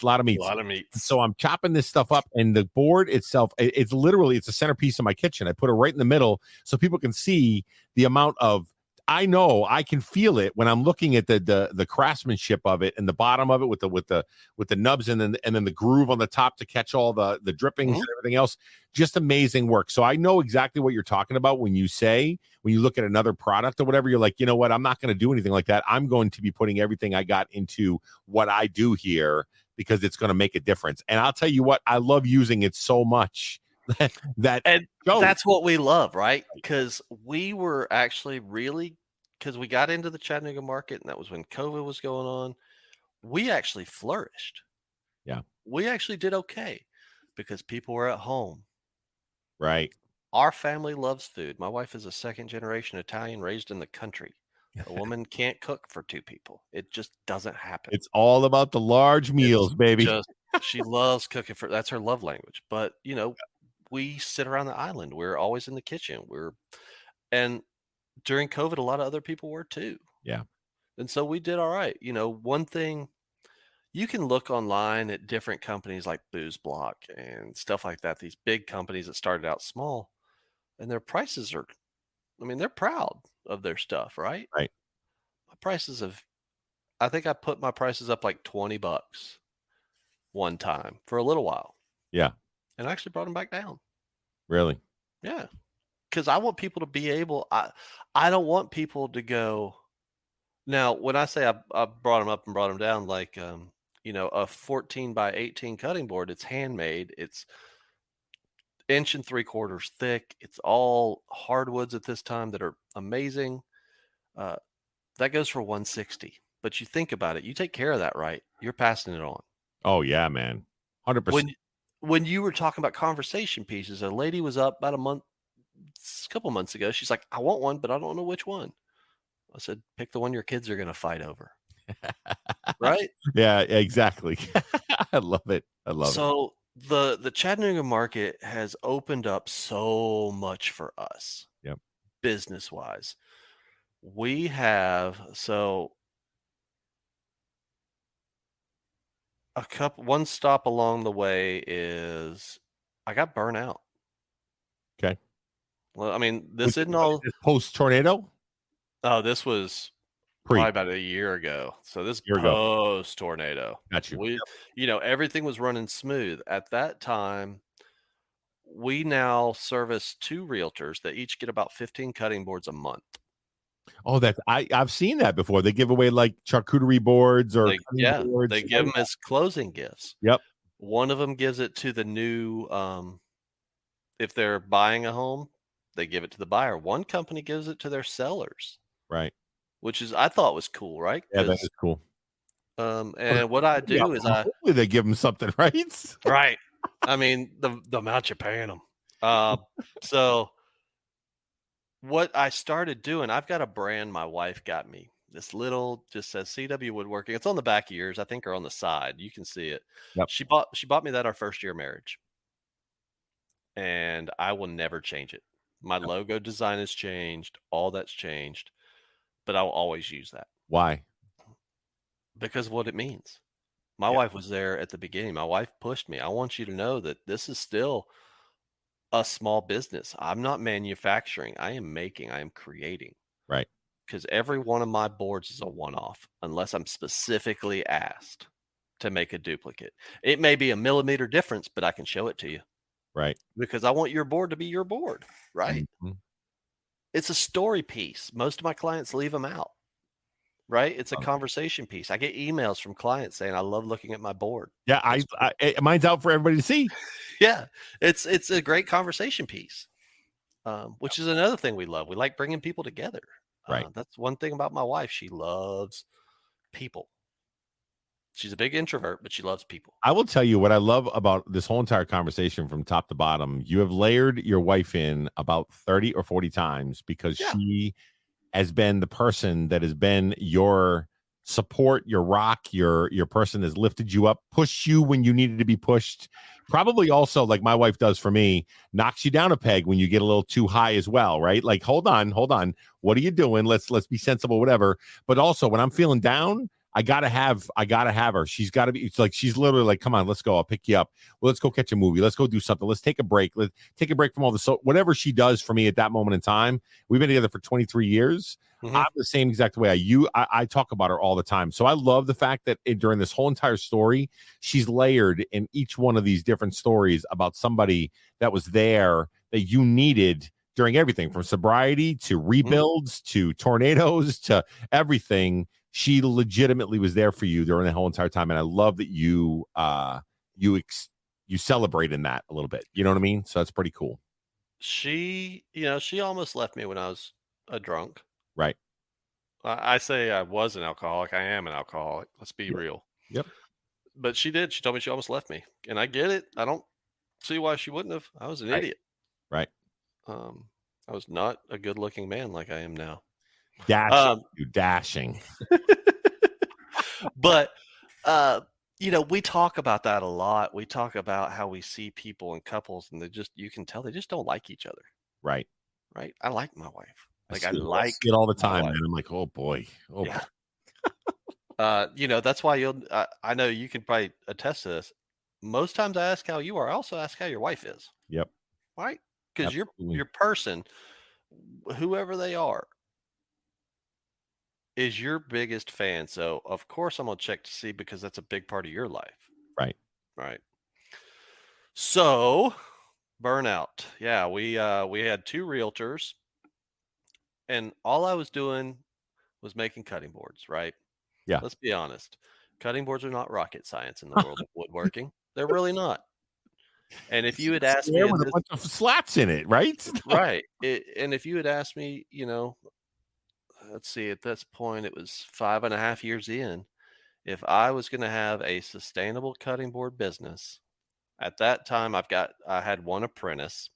So I'm chopping this stuff up, and the board itself, it's a centerpiece of my kitchen. I put it right in the middle so people can see the amount of. I know I can feel it when I'm looking at the craftsmanship of it and the bottom of it with the nubs and then the groove on the top to catch all the drippings and everything else. Just amazing work. So I know exactly what you're talking about when you look at another product or whatever, you're like, you know what? I'm not going to do anything like that. I'm going to be putting everything I got into what I do here because it's going to make a difference. And I'll tell you what, I love using it so much. That's what we love, right? Because we were actually because we got into the Chattanooga market, and that was when COVID was going on. We actually flourished. Yeah, we actually did okay because people were at home. Right. Our family loves food. My wife is a second generation Italian raised in the country. A woman can't cook for two people. It just doesn't happen. It's all about the large meals, baby. She loves cooking that's her love language. But we sit around the island. We're always in the kitchen. And during COVID, a lot of other people were too. Yeah. And so we did all right. One thing, you can look online at different companies like Booze Block and stuff like that. These big companies that started out small, and their prices they're proud of their stuff, right? Right. I think I put my prices up like $20 one time for a little while. Yeah. And I actually brought them back down. Really? Yeah. Because I want people to be able, I don't want people to go. Now, when I say I brought them up and brought them down, like, a 14 by 18 cutting board, it's handmade. It's 1 3/4 thick. It's all hardwoods at this time that are amazing. That goes for $160. But you think about it, you take care of that right, you're passing it on. Oh yeah, man. 100%. When you were talking about conversation pieces, a lady was up about a couple months ago. She's like, I want one, but I don't know which one. I said, pick the one your kids are going to fight over. Right? Yeah, exactly. I love it. So the Chattanooga market has opened up so much for us. Yep. Business wise. We have one stop along the way is I got burnt out. Okay. Well, I mean, this isn't all post tornado. Oh, this was probably about a year ago. So this post tornado. Got you. Everything was running smooth at that time. We now service 2 realtors that each get about 15 cutting boards a month. Oh, I've seen that before. They give away like charcuterie boards or boards. They give them as closing gifts. Yep. One of them gives it to the new if they're buying a home, they give it to the buyer. One company gives it to their sellers. Right. Which I thought was cool, right? Yeah, that is cool. And what I do is hopefully they give them something, right? Right. I mean, the amount you're paying them. So what I started doing, I've got a brand my wife got me This little just says CW Woodworking. It's on the back of yours, I think, or on the side. You can see it. Yep. She bought me that our first year of marriage, and I will never change it. My logo design has changed, all that's changed, but I will always use that Why? because of what it means. My Yeah. wife was there at the beginning. My wife pushed me. I want you to know that this is still a small business. I'm not manufacturing. I am creating. Right. Because every one of my boards is a one-off unless I'm specifically asked to make a duplicate. It may be a millimeter difference, but I can show it to you Right. because I want your board to be your board, right? Mhm. It's a story piece. Most of my clients leave them out, right? It's a Oh. conversation piece. I get emails from clients saying, I love looking at my board. Yeah, mine's out for everybody to see. Yeah, it's a great conversation piece, which is another thing we love. We like bringing people together. Right. That's one thing about my wife. She loves people. She's a big introvert, but she loves people. I will tell you what I love about this whole entire conversation from top to bottom. You have layered your wife in about 30 or 40 times because Yeah. she has been the person that has been your support, your rock, your person has lifted you up, pushed you when you needed to be pushed. Probably also, like my wife does for me, knocks you down a peg when you get a little too high as well, right? Like, hold on. What are you doing? Let's be sensible, whatever. But also when I'm feeling down, I gotta have her. She's gotta be. It's like she's literally like, come on, let's go. I'll pick you up. Well, let's go catch a movie. Let's go do something. Let's take a break. Let's take a break from all the whatever she does for me at that moment in time. We've been together for 23 years. Mhm. I'm the same exact way. I talk about her all the time. So I love the fact that during this whole entire story, she's layered in each one of these different stories about somebody that was there that you needed during everything from sobriety to rebuilds to tornadoes to everything. She legitimately was there for you during the whole entire time, and I love that you celebrate in that a little bit. You know what I mean? So that's pretty cool. She almost left me when I was a drunk. Right. I say I was an alcoholic. I am an alcoholic. Let's be real. Yep. But she did. She told me she almost left me, and I get it. I don't see why she wouldn't have. I was an idiot. Right. I was not a good-looking man like I am now. Dashing. But we talk about that a lot. We talk about how we see people and couples, and you can tell they just don't like each other. Right. Right. I like my wife. I see it all the time, man. I'm like, oh boy. Yeah. That's why I know you can probably attest to this. Most times I ask how you are. I also ask how your wife is. Yep. Right. Because your person, whoever they are, is your biggest fan. So of course I'm gonna check to see because that's a big part of your life. Right. Right. So burnout. Yeah, we had 2 realtors, and all I was doing was making cutting boards, right? Yeah. Let's be honest. Cutting boards are not rocket science in the world of woodworking. They're really not. And if you had asked me with a bunch of slats in it, right? Right. And if you had asked me, let's see, at this point it was 5.5 years in, if I was going to have a sustainable cutting board business, at that time I had 1 apprentice,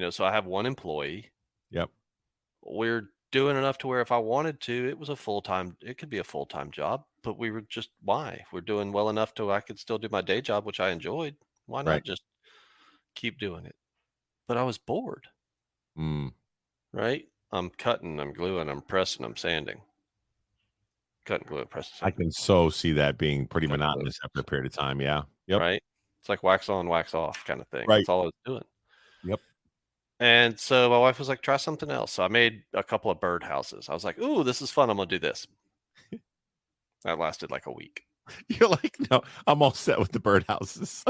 so I have 1 employee. Yep. We're doing enough to where if I wanted to, it could be a full-time job, but we're doing well enough to I could still do my day job, which I enjoyed. Why not just keep doing it? But I was bored. Right? I'm cutting, I'm gluing, I'm pressing, I'm sanding. Cutting, glue, pressing. I can so see that being pretty monotonous after a period of time. Yeah. Yep. Right? It's like wax on, wax off kind of thing. Right. That's all I was doing. Yep. And so my wife was like, try something else. So I made a couple of bird houses. I was like, ooh, this is fun. I'm going to do this. That lasted like a week. You're like, no, I'm all set with the birdhouses.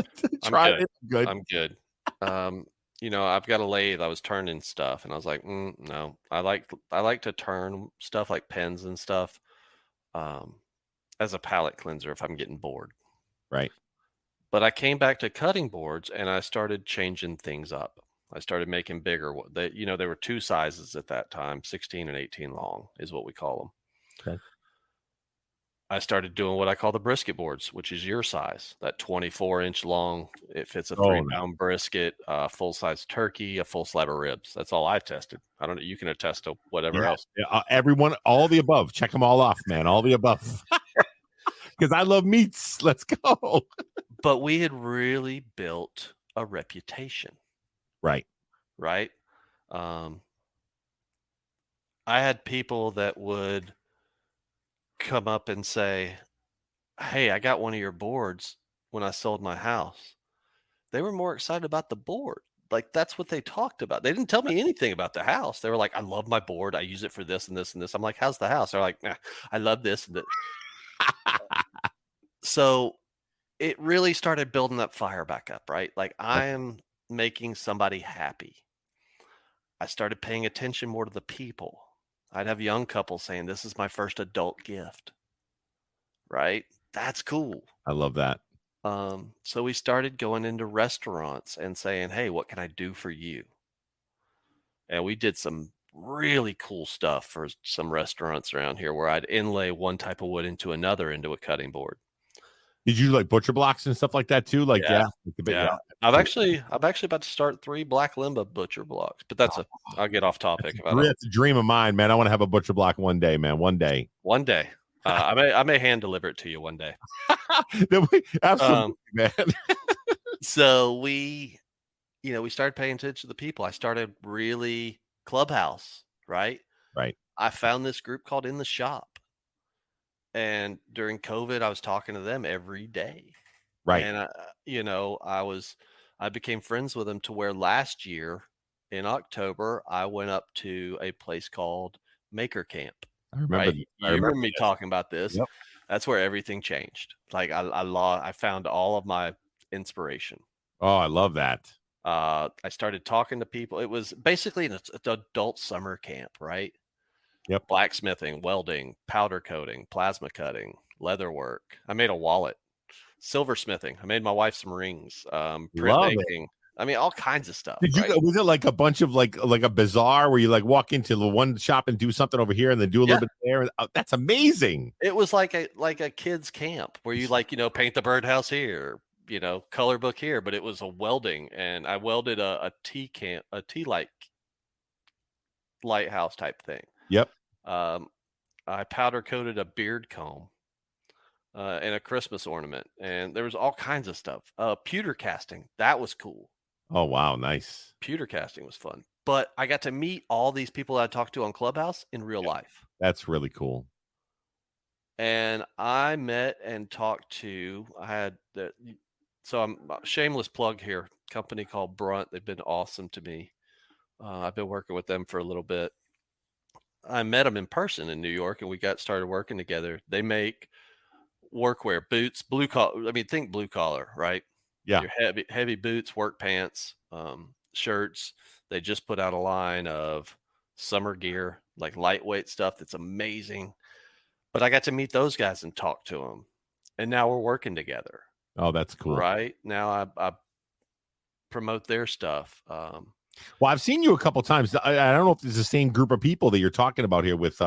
Try it. Good. I'm good. I've got a lathe. I was turning stuff, and I was like, no. I like to turn stuff like pens and stuff as a palette cleanser if I'm getting bored. Right. But I came back to cutting boards, and I started changing things up. I started making bigger. There were 2 sizes at that time, 16 and 18 long is what we call them. Okay. I started doing what I call the brisket boards, which is your size, that 24-inch long. It fits a Oh, 3-pound brisket, a full-size turkey, a full slab of ribs. That's all I tested. I don't know. You can attest to whatever yeah. else. Everyone, all the above. Check them all off, man. All the above. Because I love meats. Let's go. But we had really built a reputation, Right. right? Um, I had people that would come up and say, "Hey, I got one of your boards when I sold my house." They were more excited about the board. Like, that's what they talked about. They didn't tell me anything about the house. They were like, "I love my board. I use it for this and this and this." I'm like, "How's the house?" They're like, "Nah, I love this and that." So it really started building that fire back up, right? Like, I am making somebody happy. I started paying attention more to the people. I'd have young couples saying, "This is my first adult gift," right? That's cool. I love that. So we started going into restaurants and saying, "Hey, what can I do for you?" And we did some really cool stuff for some restaurants around here where I'd inlay one type of wood into another into a cutting board. Did you like butcher blocks and stuff like that too? Like, Yeah. yeah. Yeah. I'm actually about to start 3 black limba butcher blocks, but I'll get off topic. That's a dream of mine, man. I want to have a butcher block one day, man. One day. One day. I may hand deliver it to you one day. Absolutely, man. So we started paying attention to the people. I started really Clubhouse, right? Right. I found this group called In the Shop. And during COVID, I was talking to them every day. Right. And I became friends with them to where last year in October, I went up to a place called Maker Camp. I remember. Right? You remember me talking about this. Yep. That's where everything changed. Like I found all of my inspiration. Oh, I love that. I started talking to people. It was basically an adult summer camp, right? Yep. Blacksmithing, welding, powder coating, plasma cutting, leather work. I made a wallet. Silversmithing. I made my wife some rings. Printmaking. I mean, all kinds of stuff. Did you? Right? Was it like a bunch of like a bazaar where you like walk into the one shop and do something over here and then do a little bit there? That's amazing. It was like a kid's camp where you paint the birdhouse here, color book here, but it was a welding, and I welded a tea lighthouse type thing. Yep. I powder coated a beard comb. And a Christmas ornament, and there was all kinds of stuff. Pewter casting, that was cool. Oh wow, nice. Pewter casting was fun, but I got to meet all these people that I talked to on Clubhouse in real life. That's really cool. And I met and talked to. So I'm shameless plug here. Company called Brunt. They've been awesome to me. I've been working with them for a little bit. I met them in person in New York, and we got started working together. They make workwear, boots, blue collar. I mean, think blue collar, right? Yeah. Your heavy boots, work pants, shirts. They just put out a line of summer gear, like lightweight stuff that's amazing. But I got to meet those guys and talk to them, and now we're working together. Oh, that's cool. Right now, I promote their stuff. Well, I've seen you a couple times. I don't know if it's the same group of people that you're talking about here with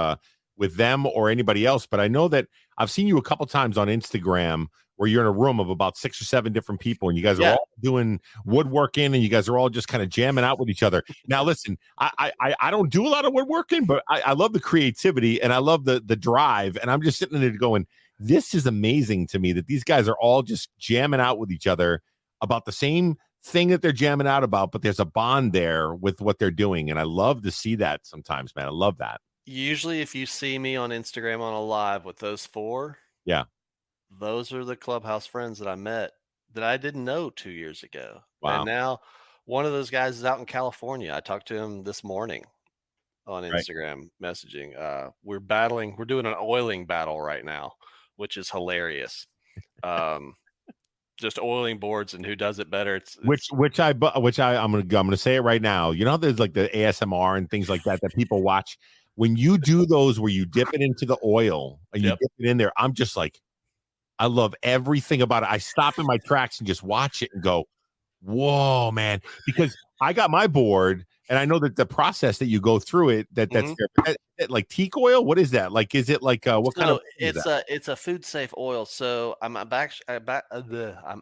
them or anybody else, but I know that I've seen you a couple times on Instagram where you're in a room of about 6 or 7 different people, and you guys are all doing woodworking, and you guys are all just kind of jamming out with each other. Now, listen, I don't do a lot of woodworking, but I love the creativity and I love the drive, and I'm just sitting there going, this is amazing to me that these guys are all just jamming out with each other about the same thing that they're jamming out about, but there's a bond there with what they're doing, and I love to see that sometimes, man. I love that. Usually if you see me on Instagram on a live with those 4, those are the Clubhouse friends that I met that I didn't know 2 years ago. Wow. And now one of those guys is out in California. I talked to him this morning on Instagram messaging. We're doing an oiling battle right now, which is hilarious. Just oiling boards and who does it better. I'm gonna say it right now. You know, there's like the ASMR and things like that people watch. When you do those where you dip it into the oil and you dip it in there, I'm just like, I love everything about it. I stop in my tracks and just watch it and go, whoa, man. Because I got my board And I know that the process that you go through it, that's Mhm. there. But like teak oil, what is that? Like, is it like what kind of So is that? it's a food safe oil. So I'm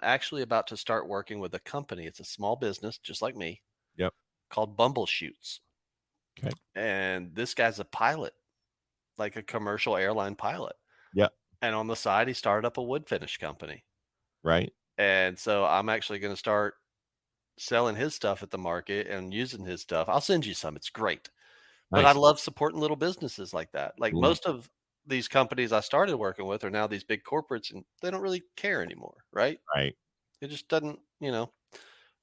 actually about to start working with a company. It's a small business, just like me, Yep. called Bumbleshoots. Okay. And this guy's a pilot, like a commercial airline pilot. Yep. And on the side, he started up a wood finish company. Right. And so I'm actually going to start selling his stuff at the market and using his stuff. I'll send you some. It's great. But I Nice. love supporting little businesses like that. Like Love. most of these companies I started working with are now these big corporates and they don't really care anymore, right? Right. It just doesn't,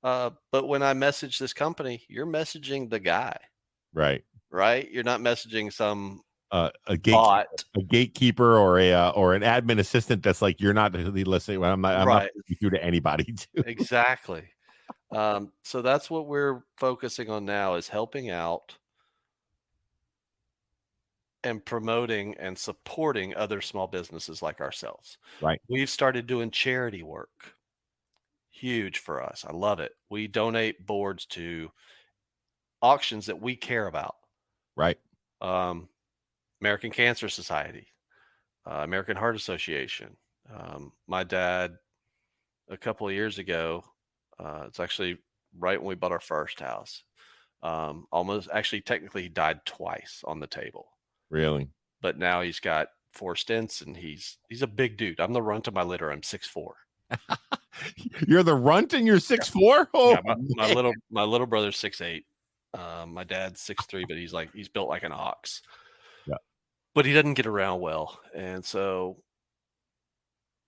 but when I message this company, you're messaging the guy, Right. right? You're not messaging some A bot. gatekeeper, or an admin assistant that's like you're not really listening. Well, I'm not Right. putting you through to anybody. Too. Exactly. So that's what we're focusing on now is helping out and promoting and supporting other small businesses like ourselves. Right. We've started doing charity work. Huge for us. I love it. We donate boards to auctions that we care about. Right. Um, American Cancer Society, American Heart Association. My dad, a couple of years ago, it's actually right when we bought our first house. Almost actually, technically, he died twice on the table, Really. but now he's got 4 stents and he's a big dude. I'm the runt of my litter. I'm 6'4". You're the runt and you're 6'4"? Yeah, Oh, man. my little brother's 6'8". My dad's 6'3", but he's built like an ox. Yeah. But he doesn't get around well, and so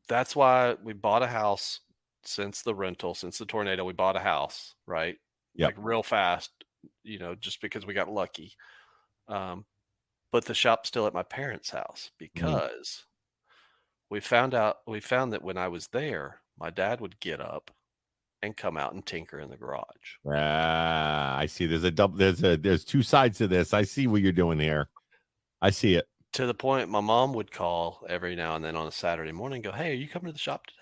that's why we bought a house since the tornado. We bought a house, right? Like Yep. real fast, just because we got lucky. Um, but the shop's still at my parents' house Mhm. because we found that when I was there, my dad would get up and come out and tinker in the garage. I see. There's a double. There's two sides to this. I see what you're doing here. I see it. To the point my mom would call every now and then on a Saturday morning and go, "Hey, are you coming to the shop today?"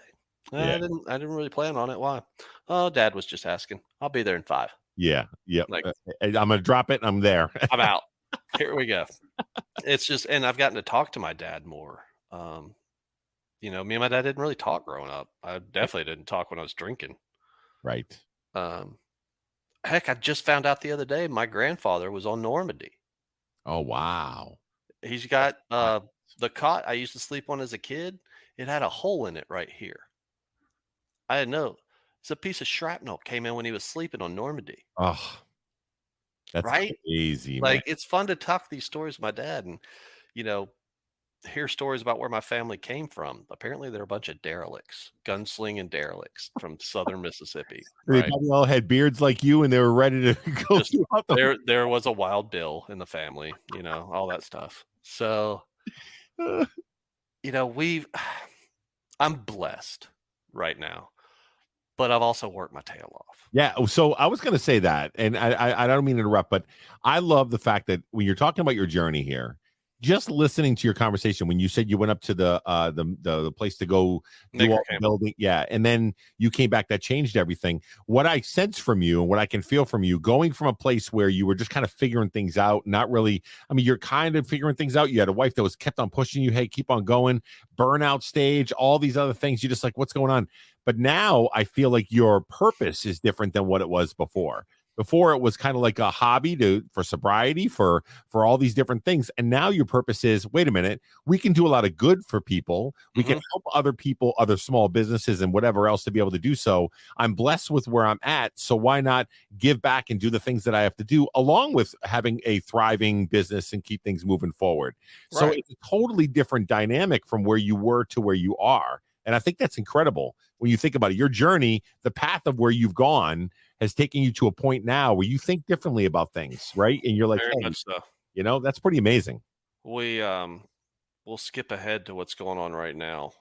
Yeah. I didn't really plan on it. Why?" "Oh, dad was just asking. I'll be there in 5." Yeah. Yep. Like, I'm gonna drop it. I'm there. I'm out. Here we go. It's just and I've gotten to talk to my dad more. Me and my dad didn't really talk growing up. I definitely didn't talk when I was drinking. Right. Um, Heck, I just found out the other day my grandfather was on Normandy. Oh wow. He's That's got, wild. the cot I used to sleep on as a kid, it had a hole in it right here. I didn't know. It's a piece of shrapnel came in when he was sleeping on Normandy, Oh, that's right? crazy, man. Like, it's fun to talk these stories with my dad and, you know, hear stories about where my family came from. Apparently, they're a bunch of derelicts, gunslinging derelicts from Southern Mississippi, They right? probably all had beards like you, and they were ready to go Just throughout the. there was a Wild Bill in the family, all that stuff. So, we've I'm blessed right now, but I've also worked my tail off. Yeah, so I was going to say that, and I don't mean to interrupt, but I love the fact that when you're talking about your journey here, just listening to your conversation when you said you went up to the place to go do Maker all the camp. building, yeah, and then you came back, that changed everything. What I sense from you and what I can feel from you, going from a place where you were just kind of figuring things out, not really, I mean, you're kind of figuring things out. You had a wife that was kept on pushing you, hey, keep on going, burnout stage, all these other things. You're just like, what's going on? But now I feel like your purpose is different than what it was before. Before it was kind of like a hobby for sobriety, for all these different things. And now your purpose is, wait a minute, we can do a lot of good for people. We can help other people, other small businesses and whatever else to be able to do so. I'm blessed with where I'm at. So why not give back and do the things that I have to do along with having a thriving business and keep things moving forward. So Right. it's a totally different dynamic from where you were to where you are. And I think that's incredible when you think about it. Your journey, the path of where you've gone has taken you to a point now where you think differently about things, right? And you're like, Very hey, much so. that's pretty amazing. We'll skip ahead to what's going on right now.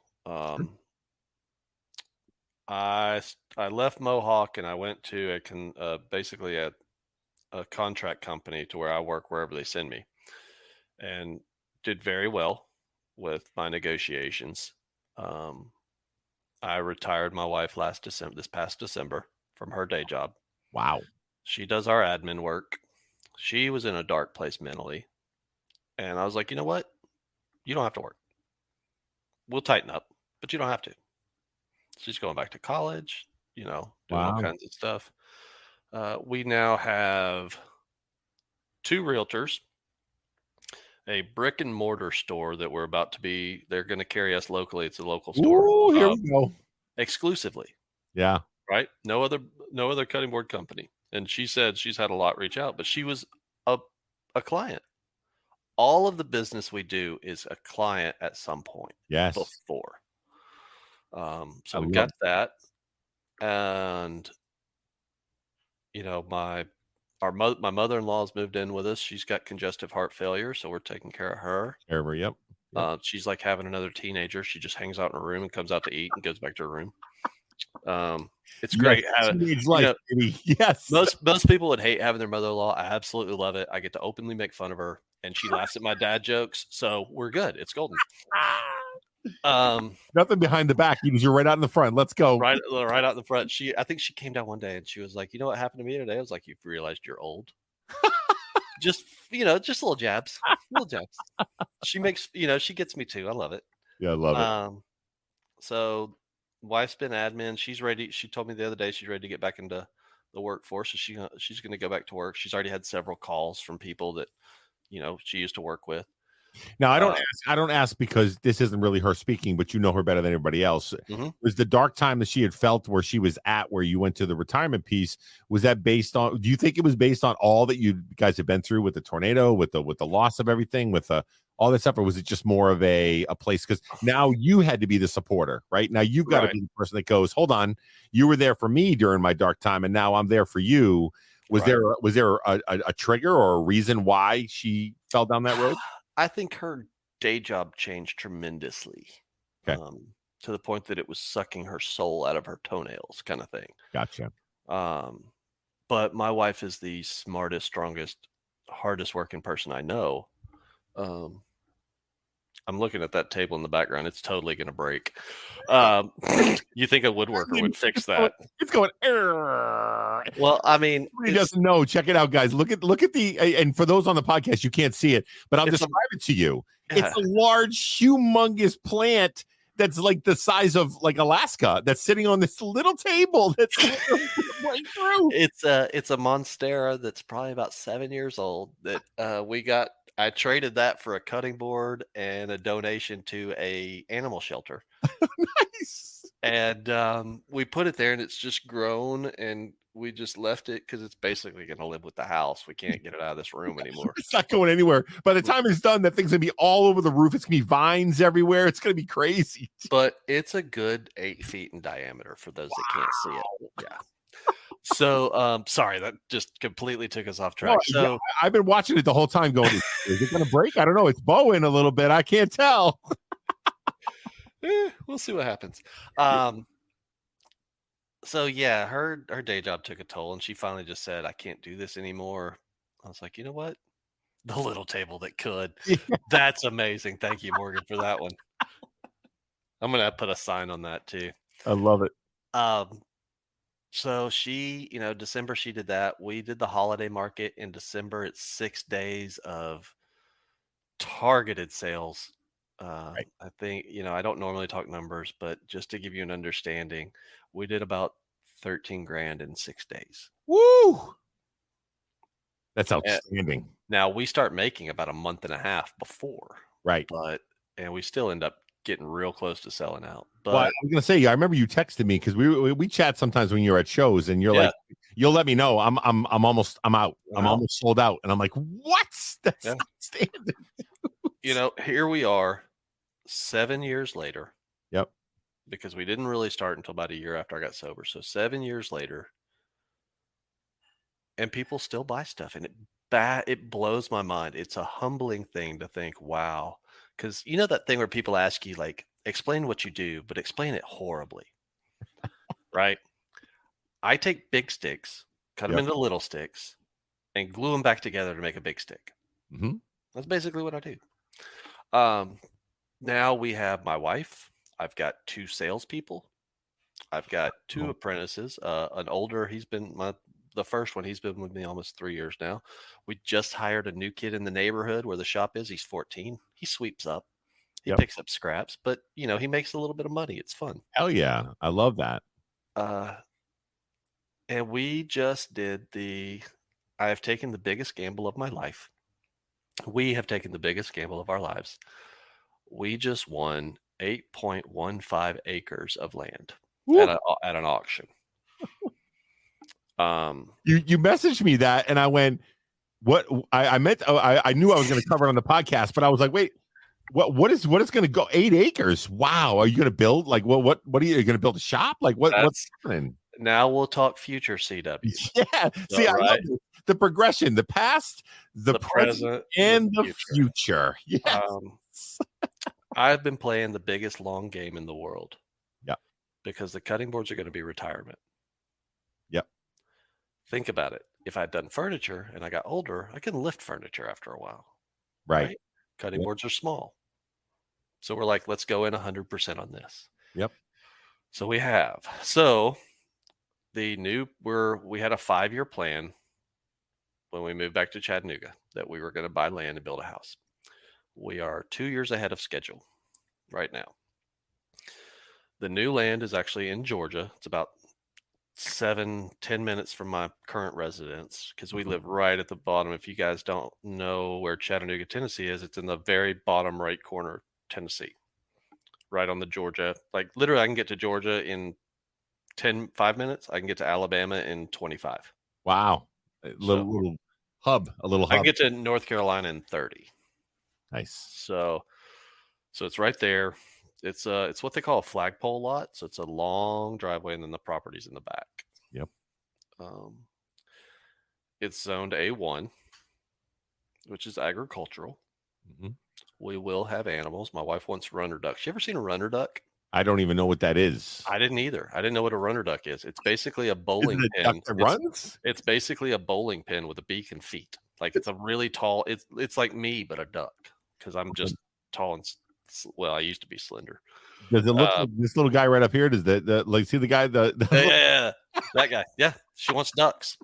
I left Mohawk and I went to basically a contract company to where I work wherever they send me, and did very well with my negotiations. I retired my wife this past December from her day job. Wow. She does our admin work. She was in a dark place mentally. And I was like, you know what? You don't have to work. We'll tighten up, but you don't have to. She's going back to college, doing all Wow. kinds of stuff. We now have 2 realtors, a brick and mortar store that they're going to carry us locally. It's a local store. Ooh, here we go. Exclusively, Yeah. right? No other cutting board company. And she said she's had a lot reach out, but she was a client. All of the business we do is a client at some point. Yes. Before. So we got that. And my mother-in-law's moved in with us. She's got congestive heart failure, so we're taking care of her. Yep. She's like having another teenager. She just hangs out in her room and comes out to eat and goes back to her room. It's great. Teenage life, baby. Yes. Most people would hate having their mother-in-law. I absolutely love it. I get to openly make fun of her, and she laughs at my dad jokes. So we're good. It's golden. Nothing behind the back. You're right out in the front. Let's go. Right out in the front. I think she came down one day and she was like, you know what happened to me today? I was like, you've realized you're old. just little jabs. She makes, she gets me too. I love it. Yeah, I love it. So wife's been admin. She's ready. She told me the other day she's ready to get back into the workforce. So she's going to go back to work. She's already had several calls from people that, she used to work with. Now, I don't ask because this isn't really her speaking, but you know her better than everybody else. Mm-hmm. Was the dark time that she had felt where she was at, where you went to the retirement piece, was that based on, do you think it was based on all that you guys have been through with the tornado, with the loss of everything, with all that stuff, or was it just more of a place? Because now you had to be the supporter, right? Now you've got to be the person that goes, hold on, you were there for me during my dark time, and now I'm there for you. Was there a trigger or a reason why she fell down that road? I think her day job changed tremendously, to the point that it was sucking her soul out of her toenails, kind of thing. Gotcha. But my wife is the smartest, strongest, hardest working person I know. I'm looking at that table in the background. It's totally going to break. You think a woodworker would fix that? It's going. Well, I mean, he doesn't know. Check it out, guys. Look at the. And for those on the podcast, you can't see it, but I'll describe it to you. Yeah. It's a large, humongous plant that's like the size of like Alaska. That's sitting on this little table. That's right through. It's a Monstera that's probably about 7 years old. That we got. I traded that for a cutting board and a donation to a animal shelter. Nice. And we put it there, and it's just grown, and we just left it because it's basically going to live with the house. We can't get it out of this room anymore. It's not going anywhere. By the time it's done, that thing's going to be all over the roof. It's going to be vines everywhere. It's going to be crazy. But it's a good 8 feet in diameter for those that can't see it. Yeah. So, sorry, that just completely took us off track. So I've been watching it the whole time going, is it going to break? I don't know. It's bowing a little bit. I can't tell. We'll see what happens. So yeah, her day job took a toll, and she finally just said, I can't do this anymore. I was like, you know what? The little table that could. Yeah. That's amazing. Thank you, Morgan, for that one. I'm going to put a sign on that too. I love it. So she, December, she did that. We did the holiday market in December. It's 6 days of targeted sales. Right. I think, I don't normally talk numbers, but just to give you an understanding, we did about 13 grand in 6 days. Woo! That's outstanding. Now we start making about a month and a half before. Right. And we still end up getting real close to selling out. But well, I was gonna say, I remember you texted me because we chat sometimes when you're at shows, and you're like, you'll let me know I'm out. I'm almost sold out, and I'm like, what? That's outstanding. Here we are 7 years later. Yep. Because we didn't really start until about a year after I got sober. So 7 years later, and people still buy stuff, and it blows my mind. It's a humbling thing to think, wow. Because that thing where people ask you, like, explain what you do, but explain it horribly, right? I take big sticks, cut them into little sticks, and glue them back together to make a big stick. Mm-hmm. That's basically what I do. Now we have my wife. I've got 2 salespeople. I've got 2 apprentices. An older, he's been the first one. He's been with me almost 3 years now. We just hired a new kid in the neighborhood where the shop is. He's 14. He sweeps up. He Yep. picks up scraps, but he makes a little bit of money. It's fun. Hell yeah. I love that. And we just did I have taken the biggest gamble of my life. We have taken the biggest gamble of our lives. We just won 8.15 acres of land at an auction. You messaged me that, and I went, "What?" I meant. I knew I was going to cover it on the podcast, but I was like, "Wait, what is going to go 8 acres? Wow, are you going to build what are you going to build a shop? Like what's happening?" Now we'll talk future CW. Yeah, see, I love the progression, the past, the present, and the future. Yes. I've been playing the biggest long game in the world. Yeah. Because the cutting boards are going to be retirement. Yep. Think about it. If I'd done furniture and I got older, I can lift furniture after a while. Right. Cutting boards are small. So we're like, let's go in 100% on this. Yep. So we have. So we had a 5-year plan when we moved back to Chattanooga that we were going to buy land and build a house. We are 2 years ahead of schedule right now. The new land is actually in Georgia. It's about 7-10 minutes from my current residence because we live right at the bottom. If you guys don't know where Chattanooga, Tennessee is, it's in the very bottom right corner of Tennessee, right on the Georgia. Like literally, I can get to Georgia in 5 minutes. I can get to Alabama in 25. Wow. A little hub. I can get to North Carolina in 30. Nice. So it's right there. It's what they call a flagpole lot. So it's a long driveway and then the property's in the back. Yep. It's zoned A1, which is agricultural. Mm-hmm. We will have animals. My wife wants runner ducks. You ever seen a runner duck? I don't even know what that is. I didn't either. I didn't know what a runner duck is. It's basically a bowling pin. Runs? It's basically a bowling pin with a beak and feet. Like it's a really tall. It's like me, but a duck because I'm just tall and I used to be slender. Does it look like this little guy right up here? Does see the guy? Yeah, that guy. Yeah, she wants ducks.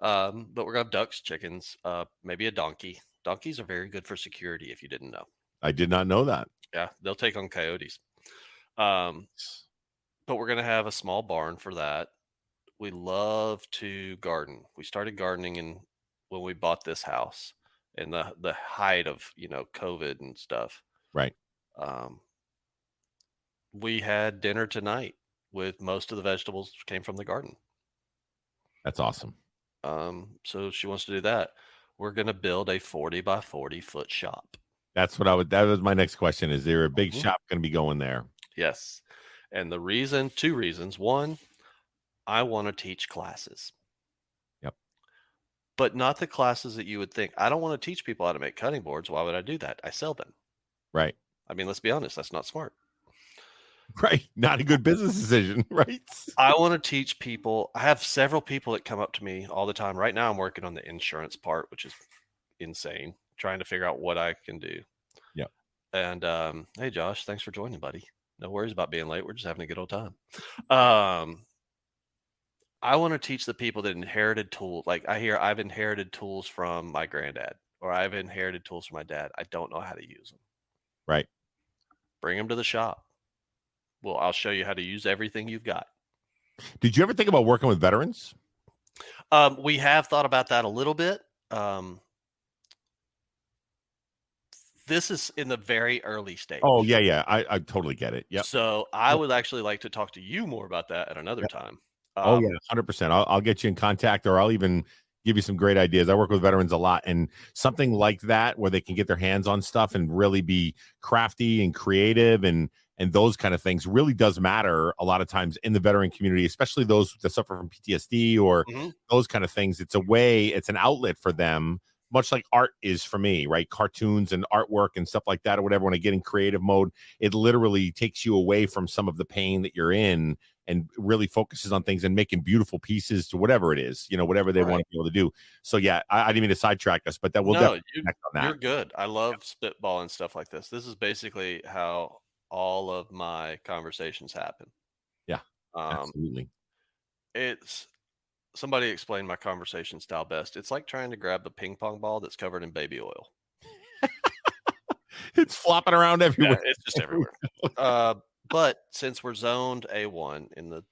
But we're gonna have ducks, chickens, maybe a donkey. Donkeys are very good for security. If you didn't know, I did not know that. Yeah, they'll take on coyotes. But we're gonna have a small barn for that. We love to garden. We started gardening when we bought this house in the height of COVID and stuff. Right. We had dinner tonight with most of the vegetables came from the garden. That's awesome. So she wants to do that. We're going to build a 40 by 40 foot shop. That was my next question. Is there a big shop going to be going there? Yes. And two reasons. One, I want to teach classes. Yep. But not the classes that you would think. I don't want to teach people how to make cutting boards. Why would I do that? I sell them. Right. I mean, let's be honest. That's not smart. Right. Not a good business decision. Right. I want to teach people. I have several people that come up to me all the time. Right now, I'm working on the insurance part, which is insane, trying to figure out what I can do. Yep. And hey, Josh, thanks for joining, buddy. No worries about being late. We're just having a good old time. I want to teach the people that inherited tools. Like I've inherited tools from my granddad, or I've inherited tools from my dad. I don't know how to use them. Right. Bring them to the shop. Well, I'll show you how to use everything you've got. Did you ever think about working with veterans? We have thought about that a little bit. This is in the very early stage. Oh, yeah. I totally get it. Yeah. So I would actually like to talk to you more about that at another time. Oh, yeah, 100%. I'll get you in contact, or I'll even give you some great ideas. I work with veterans a lot, and something like that where they can get their hands on stuff and really be crafty and creative and those kind of things really does matter a lot of times in the veteran community, especially those that suffer from PTSD or those kind of things. It's an outlet for them, much like art is for me, right? Cartoons and artwork and stuff like that or whatever. When I get in creative mode, it literally takes you away from some of the pain that you're in and really focuses on things and making beautiful pieces to whatever it is, whatever they want to be able to do. So yeah, I didn't mean to sidetrack us, but that will definitely connect on that. You're good. I love spitball and stuff like this. This is basically how all of my conversations happen. Yeah, absolutely. somebody explained my conversation style best. It's like trying to grab the ping pong ball that's covered in baby oil. It's flopping around Yeah, everywhere. it's just everywhere. But since we're zoned A1 in the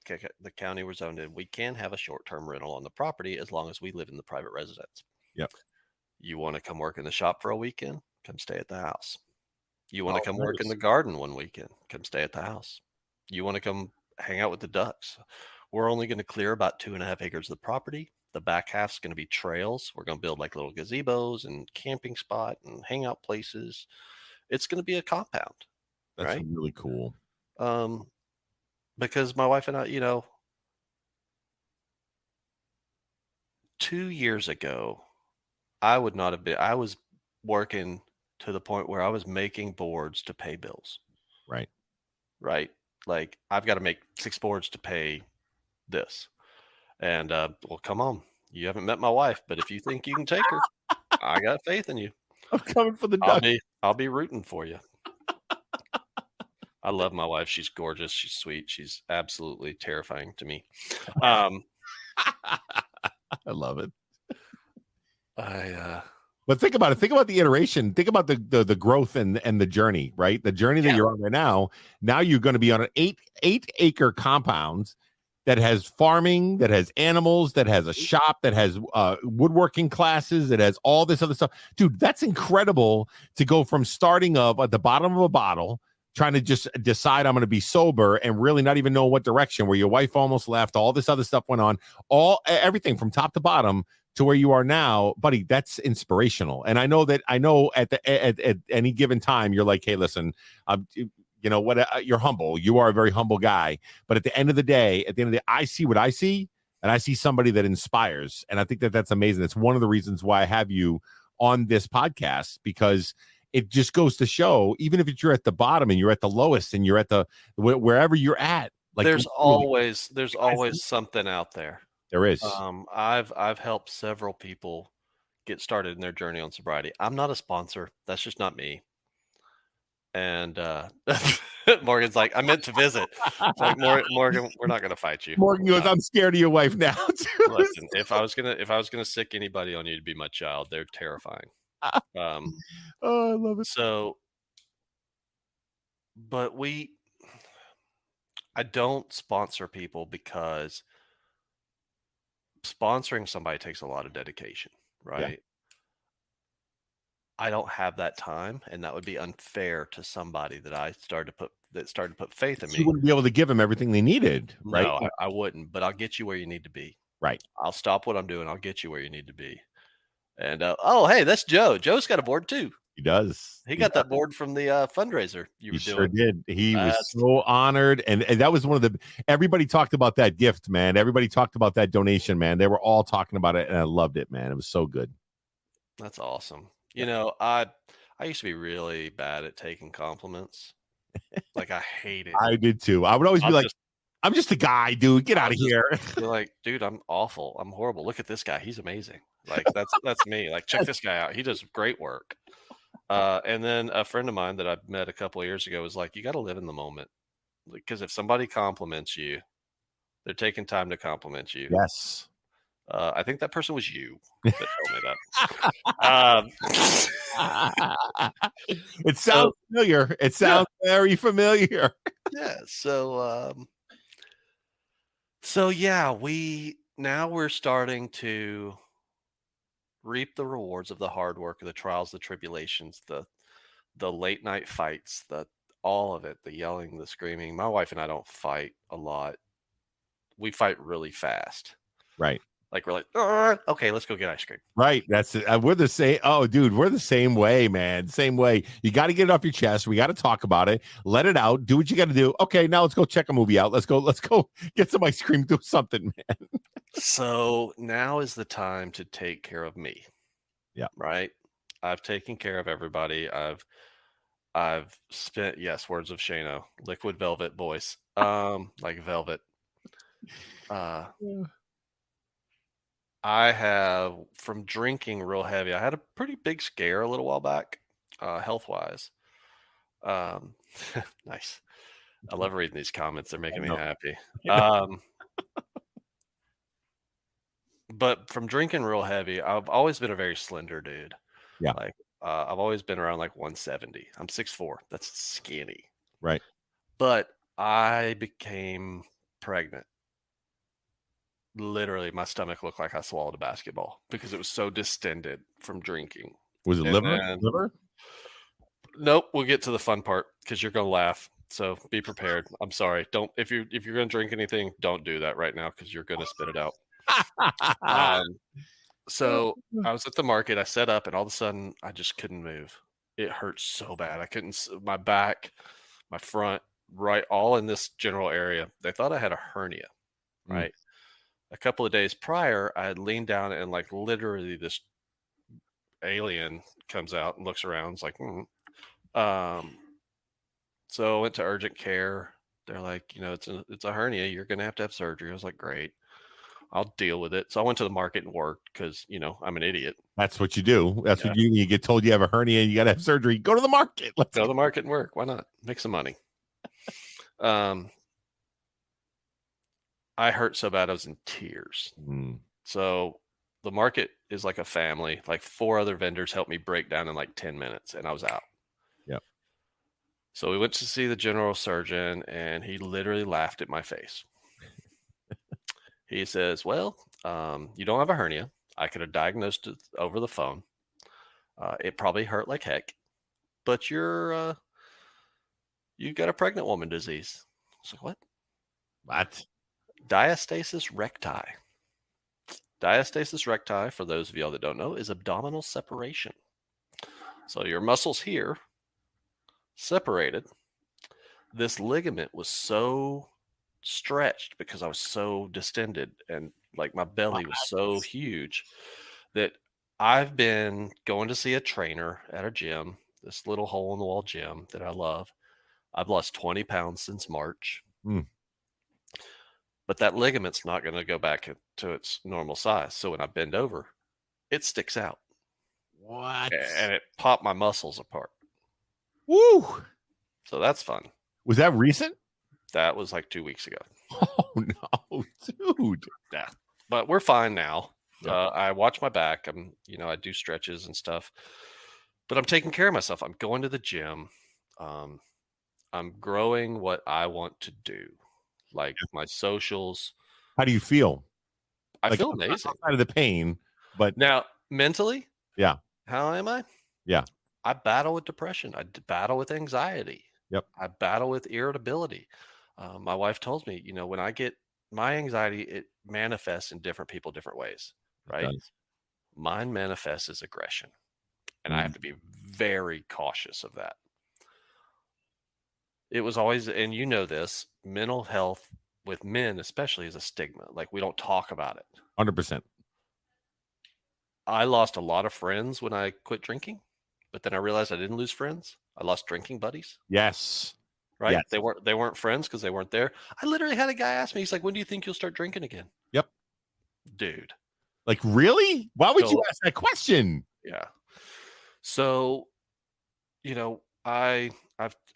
county we're zoned in, we can have a short-term rental on the property as long as we live in the private residence. Yep. You want to come work in the shop for a weekend? Come stay at the house. You want to come work in nice. the garden one weekend? Come stay at the house. You want to come hang out with the ducks? We're only going to clear about 2.5 acres of the property. The back half's going to be trails. We're going to build like little gazebos and camping spot and hangout places. It's going to be a compound. That's right? really cool. Because my wife and I, 2 years ago, I would not have been. I was working to the point where I was making boards to pay bills. Right. Right. Like I've got to make 6 boards to pay this. And well, come on. You haven't met my wife, but if you think you can take her, I got faith in you. I'm coming for the duck. I'll be rooting for you. I love my wife. She's gorgeous. She's sweet. She's absolutely terrifying to me. I love it. But think about it. Think about the iteration. Think about the growth and the journey, right? The journey that you're on right now. Now you're going to be on an 8-acre compound that has farming, that has animals, that has a shop, that has woodworking classes, that has all this other stuff. Dude, that's incredible to go from starting up at the bottom of a bottle, trying to just decide I'm going to be sober and really not even know what direction, where your wife almost left, all this other stuff went on, everything from top to bottom to where you are now, buddy. That's inspirational. And I know at any given time, you're like, hey, listen, you know what? You're humble. You are a very humble guy. But at the end of the day, I see what I see, and I see somebody that inspires. And I think that's amazing. It's one of the reasons why I have you on this podcast, because it just goes to show, even if you're at the bottom and you're at the lowest and you're at wherever you're at, like there's always something out there. There is. I've helped several people get started in their journey on sobriety. I'm not a sponsor. That's just not me. And Morgan's like, I meant to visit. It's like, Morgan, we're not gonna fight you. Morgan goes, I'm scared of your wife now. Listen, if I was gonna sick anybody on you to be my child, they're terrifying. Oh, I love it. So, but I don't sponsor people because sponsoring somebody takes a lot of dedication, right? Yeah. I don't have that time, and that would be unfair to somebody that started to put faith in me. You wouldn't be able to give them everything they needed, right? No, I wouldn't, but I'll get you where you need to be. Right. I'll stop what I'm doing. I'll get you where you need to be. And oh, hey, that's Joe. Joe's got a board too. He does. He got that board from the fundraiser you were doing. Sure did. He was so honored, and that was one of everybody talked about that gift, man. Everybody talked about that donation, man. They were all talking about it, and I loved it, man. It was so good. That's awesome. I used to be really bad at taking compliments. Like, I hate it. I did too. I would always be like, I'm just a guy, dude. Get out of here. You're like, dude, I'm awful. I'm horrible. Look at this guy. He's amazing. Like, that's me. Like, check this guy out. He does great work. And then a friend of mine that I met a couple of years ago was like, you got to live in the moment. Because if somebody compliments you, they're taking time to compliment you. Yes. I think that person was you that told me that. It sounds familiar. It sounds very familiar. Yeah. So we're starting to reap the rewards of the hard work, of the trials, the tribulations, the late night fights, all of it, the yelling, the screaming. My wife and I don't fight a lot. We fight really fast. Right. Like, we're like, okay, let's go get ice cream. Right. That's it. We're the same. Oh, dude, we're the same way, man. Same way. You got to get it off your chest. We got to talk about it. Let it out. Do what you got to do. Okay, now let's go check a movie out. Let's go get some ice cream. Do something, man. So now is the time to take care of me. Yeah. Right. I've taken care of everybody. I've spent, yes, words of Shano, liquid velvet voice, like velvet. I have, from drinking real heavy, I had a pretty big scare a little while back, health-wise. Nice. I love reading these comments. They're making me happy. but from drinking real heavy, I've always been a very slender dude. Yeah. Like I've always been around like 170. I'm 6'4". That's skinny. Right. But I became pregnant. Literally, my stomach looked like I swallowed a basketball because it was so distended from drinking. Was it And liver? then, Liver? nope, we'll get to the fun part because you're gonna laugh. So be prepared. I'm sorry. Don't if you're gonna drink anything, don't do that right now because you're gonna spit it out. So I was at the market. I set up, and all of a sudden, I just couldn't move. It hurt so bad. I couldn't. My back, my front, right, all in this general area. They thought I had a hernia. Right. A couple of days prior, I had leaned down and like literally this alien comes out and looks around. It's like, so I went to urgent care. They're like, it's a hernia. You're going to have surgery. I was like, great, I'll deal with it. So I went to the market and worked because, I'm an idiot. That's what you do. That's what you get told you have a hernia and you got to have surgery. Go to the market. Let's go to the market and work. Why not? Make some money. I hurt so bad I was in tears. So the market is like a family. Like 4 other vendors helped me break down in like 10 minutes and I was out. Yep. So we went to see the general surgeon and he literally laughed at my face. He says, well, you don't have a hernia. I could have diagnosed it over the phone. It probably hurt like heck, but you've got a pregnant woman disease. I was like, what? What? Diastasis recti. Diastasis recti, for those of y'all that don't know, is abdominal separation. So your muscles here separated. This ligament was so stretched because I was so distended and like my belly was so huge that I've been going to see a trainer at a gym, this little hole in the wall gym that I love. I've lost 20 pounds since March. But that ligament's not going to go back to its normal size. So when I bend over, it sticks out. What? And it popped my muscles apart. Woo! So that's fun. Was that recent? That was like 2 weeks ago. Oh, no, dude. Yeah. But we're fine now. Yep. I watch my back. I do stretches and stuff. But I'm taking care of myself. I'm going to the gym. I'm growing what I want to do. Like my socials. How do you feel? I feel amazing. Outside of the pain, but now mentally, yeah. How am I? Yeah. I battle with depression. I battle with anxiety. Yep. I battle with irritability. My wife tells me, when I get my anxiety, it manifests in different people, different ways. Right. Mine manifests as aggression, and I have to be very cautious of that. It was always, and this, mental health with men especially is a stigma. Like we don't talk about it. 100%. I lost a lot of friends when I quit drinking, but then I realized I didn't lose friends. I lost drinking buddies. Yes. Right. Yes. They weren't friends because they weren't there. I literally had a guy ask me, he's like, when do you think you'll start drinking again? Yep. Dude. Like, really? Why would you ask that question? Yeah. So,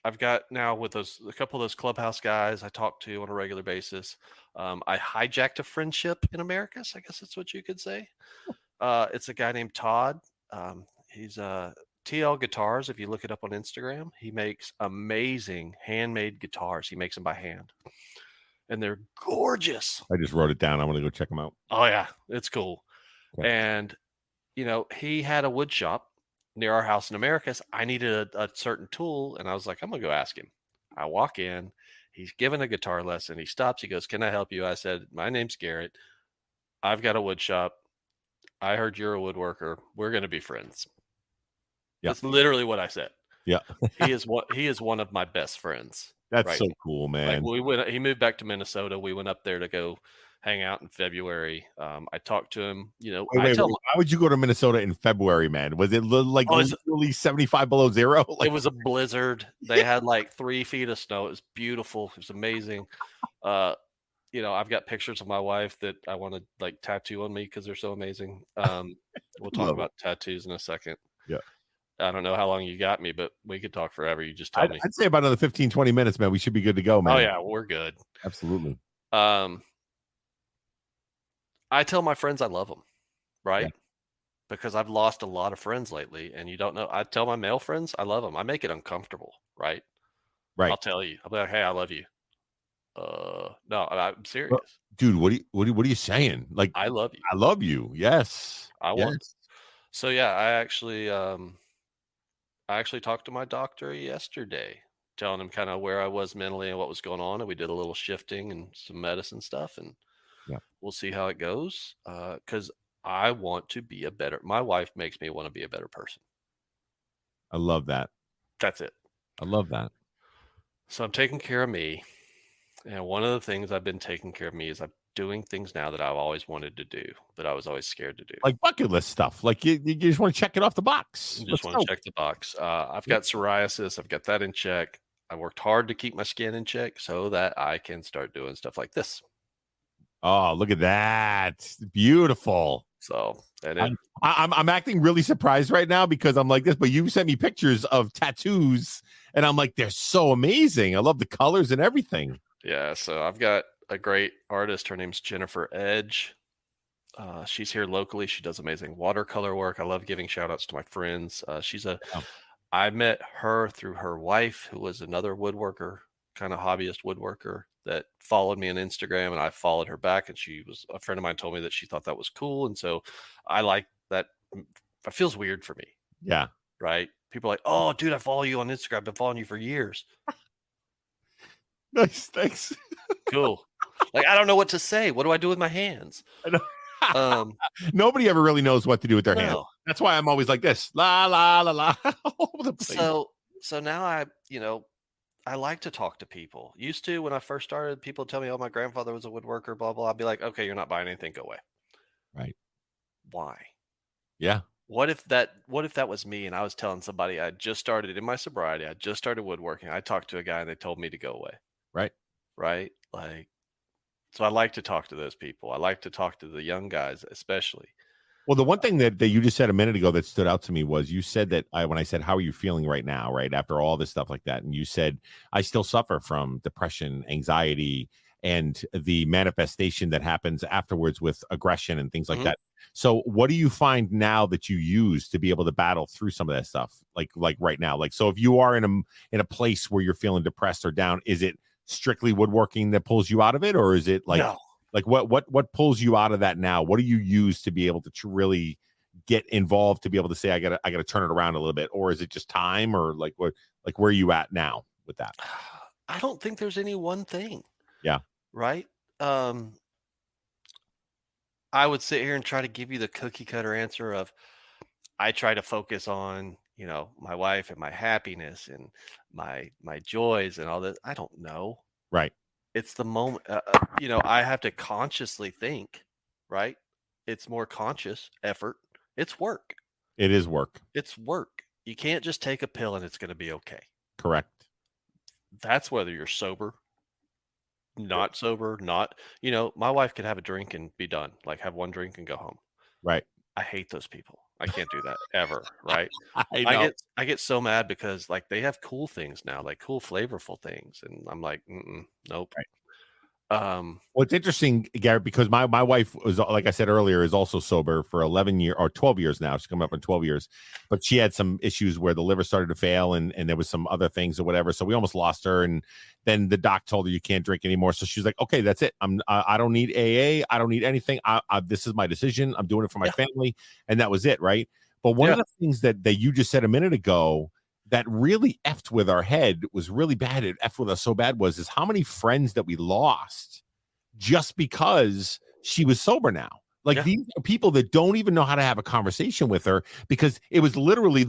I've got now with a couple of those clubhouse guys I talk to on a regular basis. I hijacked a friendship in America. So I guess that's what you could say. It's a guy named Todd. He's TL Guitars. If you look it up on Instagram, he makes amazing handmade guitars. He makes them by hand, and they're gorgeous. I just wrote it down. I'm going to go check them out. Oh yeah, it's cool. Okay. And he had a wood shop near our house in Americus. I needed a certain tool, and I was like, I'm gonna go ask him. I walk in. He's giving a guitar lesson. He stops. He goes, "Can I help you?" I said, "My name's Garit. I've got a wood shop. I heard you're a woodworker. We're going to be friends." Yeah. That's literally what I said. Yeah. He is one of my best friends. That's so cool, man. Like he moved back to Minnesota. We went up there to go hang out in February. I talked to him, why would you go to Minnesota in February, man? Was it like literally 75 below zero? It was a blizzard. They had like 3 feet of snow. It was beautiful. It was amazing. I've got pictures of my wife that I want to like tattoo on me because they're so amazing. We'll talk about tattoos in a second. Yeah. I don't know how long you got me, but we could talk forever. You just tell me. I'd say about another 15, 20 minutes, man. We should be good to go, man. Oh yeah, we're good. Absolutely. I tell my friends I love them, Yeah. right? Because I've lost a lot of friends lately, and you don't know. I tell my male friends I love them. I make it uncomfortable, right? I'll Right. tell you. I'll be like, "Hey, I love you." No, I'm Well, serious. dude, what are you saying? Like, I love you. I love you. Yes. I want. Yes. So yeah, I actually talked to my doctor yesterday, telling him kind of where I was mentally and what was going on, and we did a little shifting and some medicine stuff, and Yeah. we'll see how it goes. Because I want to be a better. My wife makes me want to be a better person. I love that. That's it. I love that. So I'm taking care of me, and one of the things I've been taking care of me is I'm doing things now that I've always wanted to do, but I was always scared to do. Like bucket list stuff. Like you just want to check it off the box. Just Let's want go. to check the box. I've Yeah. got psoriasis. I've got that in check. I worked hard to keep my skin in check so that I can start doing stuff like this. Oh, look at that. Beautiful. So, and it, I'm acting really surprised right now because I'm like this, but you sent me pictures of tattoos and I'm like, they're so amazing. I love the colors and everything. yeah. So I've got a great artist. Her name's Jennifer Edge. She's here locally. She does amazing watercolor work. I love giving shout outs to my friends. Yeah. I met her through her wife, who was another woodworker, kind of hobbyist woodworker that followed me on Instagram, and I followed her back. And she was a friend of mine told me that she thought that was cool, and so I like that. It feels weird for me, Yeah. right? People are like, "Oh, dude, I follow you on Instagram. I've been following you for years." Nice. Thanks. Cool. Like I don't know what to say. What do I do with my hands? I know. Um, Nobody ever really knows what to do with their hands. no. That's why I'm always like this. La la la la all over the place. So now I like to talk to people. Used to when I first started, people tell me, "Oh, my grandfather was a woodworker." Blah blah. I'd be like, "Okay, you're not buying anything. Go away." Right. Why? Yeah. What if that was me and I was telling somebody I just started in my sobriety, I just started woodworking. I talked to a guy and they told me to go away, Right. right? Like so I like to talk to those people. I like to talk to the young guys especially. Well, the one thing that you just said a minute ago that stood out to me was you said that when I said, how are you feeling right now? Right. After all this stuff like that. And you said, I still suffer from depression, anxiety, and the manifestation that happens afterwards with aggression and things like Mhm. that. So what do you find now that you use to be able to battle through some of that stuff? Like right now, like, so if you are in a place where you're feeling depressed or down, is it strictly woodworking that pulls you out of it? Or is it No. like what pulls you out of that now? What do you use to be able to really get involved to be able to say I gotta turn it around a little bit, or is it just time, or like where are you at now with that? I don't think there's any one thing, Yeah, right? Um I would sit here and try to give you the cookie cutter answer of I try to focus on, my wife and my happiness and my joys and all that. I don't know. right. It's the moment, I have to consciously think, right? It's more conscious effort. It's work. It is work. It's work. You can't just take a pill and it's going to be okay. Correct. That's whether you're sober, not sober, not, my wife could have a drink and be done, like have one drink and go home. Right. I hate those people. I can't do that ever, right? I I know. get so mad because like they have cool things now, like cool flavorful things, and I'm like, nope. Right. Um, Well, it's interesting, Garrett, because my wife was, like I said earlier, is also sober for 11 years or 12 years now. She's coming up on 12 years, but she had some issues where the liver started to fail and there was some other things or whatever. So we almost lost her. And then the doc told her you can't drink anymore. So she's like, okay, that's it. I don't need AA. I don't need anything. This is my decision. I'm doing it for my yeah, family. And that was it. Right. But one of yeah, the things that you just said a minute ago that really effed with our head was really bad. It effed with us so bad is how many friends that we lost just because she was sober now. Like yeah, these are people that don't even know how to have a conversation with her because it was literally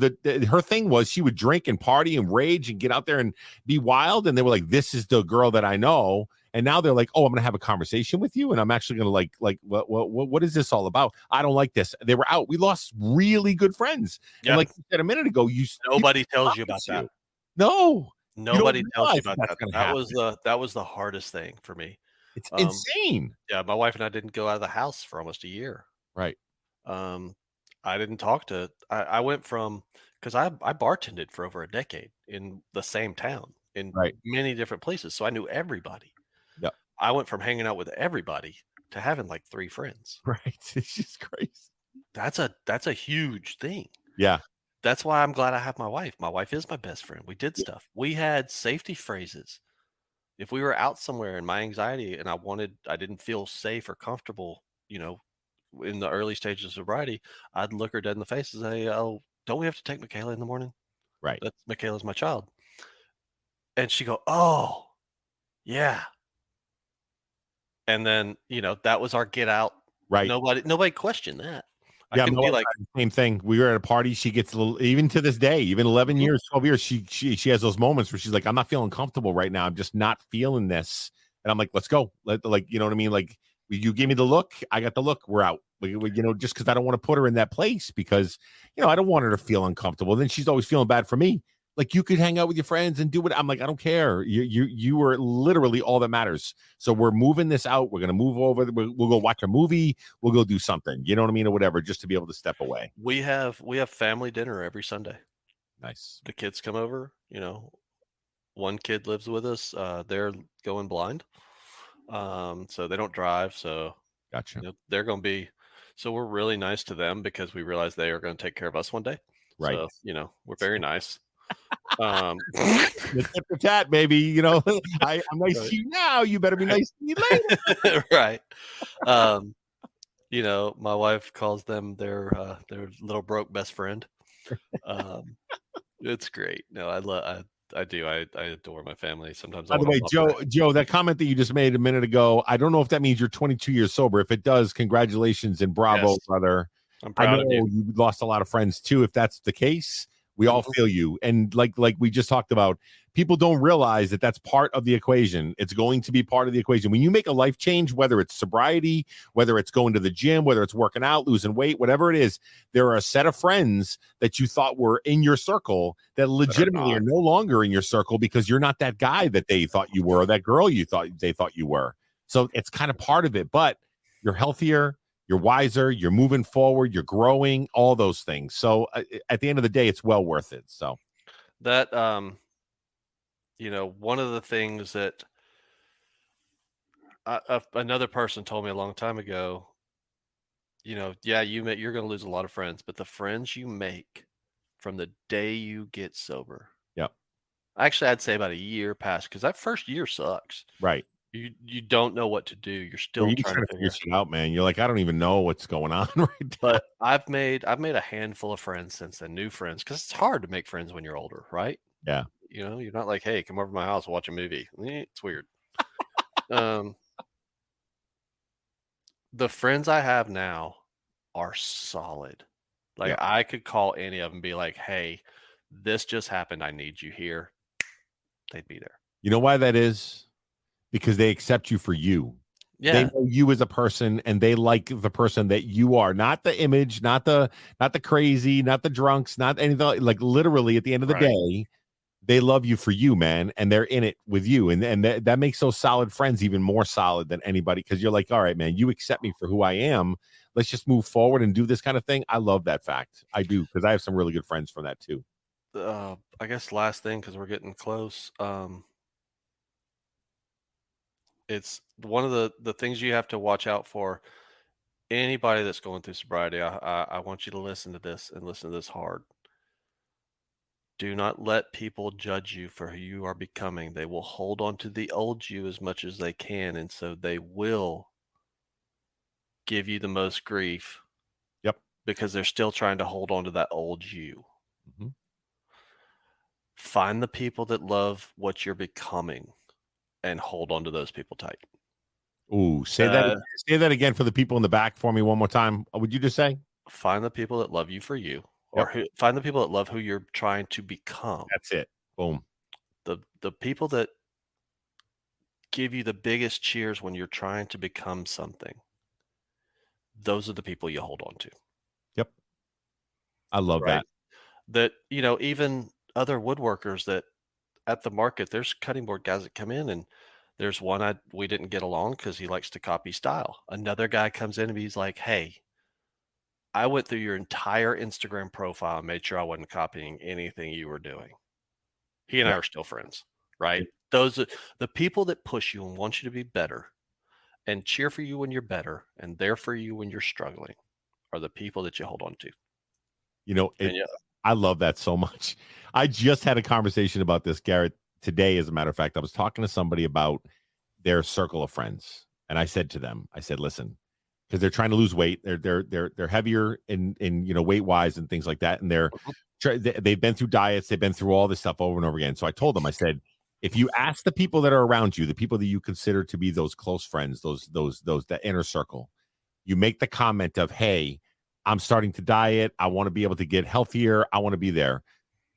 her thing was she would drink and party and rage and get out there and be wild. And they were like, this is the girl that I know. And now they're like, oh, I'm going to have a conversation with you. And I'm actually going to like, what is this all about? I don't like this. They were out. We lost really good friends. yeah. And like you said a minute ago, Nobody tells you about that. No, Nobody tells you realize about that's that. going to That happen. was the hardest thing for me. It's Um, insane. yeah, my wife and I didn't go out of the house for almost a year. Right. Um, I didn't talk to. I went from because I bartended for over a decade in the same town in Right. many different places, so I knew everybody. Yep. I went from hanging out with everybody to having like 3 friends. Right. It's just crazy. That's a huge thing. Yeah. That's why I'm glad I have my wife. My wife is my best friend. We did stuff. We had safety phrases. If we were out somewhere and my anxiety and I didn't feel safe or comfortable, in the early stages of sobriety, I'd look her dead in the face and say, "Oh, don't we have to take Michaela in the morning? Right. That's Michaela's my child." And she go, "Oh, yeah." And then, that was our get out. Right. Nobody questioned that. I Yeah, couldn't my be wife like, had the same thing. We were at a party. She gets a little, even to this day, even 11 "Mhm." years, 12 years, she has those moments where she's like, I'm not feeling comfortable right now. I'm just not feeling this. And I'm like, let's go. Like, you know what I mean? Like, you gave me the look. I got the look. We're out. Just because I don't want to put her in that place because, I don't want her to feel uncomfortable. Then she's always feeling bad for me. Like, you could hang out with your friends and do what I'm like, I don't care. You were literally all that matters. So we're moving this out. We're going to move over. We'll go watch a movie. We'll go do something, you know what I mean? Or whatever, just to be able to step away. We have family dinner every Sunday. Nice. The kids come over, one kid lives with us. They're going blind. So they don't drive. So, Gotcha. they're going to be, so we're really nice to them because we realize they are going to take care of us one day. Right. So, we're very nice. The tit for tat, baby. I'm nice Right. to you now. You better be nice to me later. Right. Um, my wife calls them their little broke best friend. Um, it's great. No, I do. I adore my family. Sometimes I By the want to way, love Joe, that comment that you just made a minute ago, I don't know if that means you're 22 years sober. If it does, congratulations and bravo, Yes, brother. I'm I proud know of you. you lost a lot of friends too. If that's the case, we all Mhm. feel you. And like we just talked about, people don't realize that that's part of the equation. It's going to be part of the equation. When you make a life change, whether it's sobriety, whether it's going to the gym, whether it's working out, losing weight, whatever it is, there are a set of friends that you thought were in your circle that legitimately are not. no longer in your circle because you're not that guy that they thought you were, or that girl they thought you were. So it's kind of part of it, but you're healthier, you're wiser, you're moving forward, you're growing, all those things. So at the end of the day, it's well worth it. So That one of the things that another person told me a long time ago, yeah, you're going to lose a lot of friends, but the friends you make from the day you get sober, yeah, actually, I'd say about a year past, because that first year sucks. right. You don't know what to do. You're Well, still you're trying to trying to figure figure. shit out, man. You're like, I don't even know what's going on right now. But I've made a handful of friends since then, new friends, because it's hard to make friends when you're older, right? Yeah. You're not like, hey, come over to my house, watch a movie. It's weird. Um, the friends I have now are solid. Like, Yeah. I could call any of them, and be like, hey, this just happened. I need you here. They'd be there. You know why that is? Because they accept you for you. They Yeah, know you as a person and they like the person that you are, not the image, not the crazy, not the drunks, not anything. Like literally at the end of the right. day, they love you for you, man, and they're in it with you. And that makes those solid friends even more solid than anybody, because you're like, all right, man, you accept me for who I am. Let's just move forward and do this kind of thing. I love that fact. I do, because I have some really good friends from that too. I guess last thing, because we're getting close. It's one of the things you have to watch out for. Anybody that's going through sobriety, I want you to listen to this and listen to this hard. Do not let people judge you for who you are becoming. They will hold on to the old you as much as they can, and so they will give you the most grief Yep. because they're still trying to hold on to that old you. Mhm. Find the people that love what you're becoming and hold on to those people tight. Ooh, say that again for the people in the back for me one more time. What would you just say? Find the people that love you for you, or Yep. find the people that love who you're trying to become. That's it. Boom. The people that give you the biggest cheers when you're trying to become something. Those are the people you hold on to, Yep. I love right? that. That, even other woodworkers that at the market, there's cutting board guys that come in, and there's one we didn't get along because he likes to copy style. Another guy comes in and he's like, hey, I went through your entire Instagram profile and made sure I wasn't copying anything you were doing. He and I Yep. are still friends, right? Yep. Those are the people that push you and want you to be better and cheer for you when you're better and there for you when you're struggling are the people that you hold on to. And yeah, I love that so much. I just had a conversation about this, Garrett, today. As a matter of fact, I was talking to somebody about their circle of friends, and I said to them, I said, listen, because they're trying to lose weight. They're heavier in weight wise and things like that, and they've been through diets, they've been through all this stuff over and over again. So I told them, I said, if you ask the people that are around you, the people that you consider to be those close friends, those that inner circle, you make the comment of, hey, I'm starting to diet, I want to be able to get healthier, I want to be there.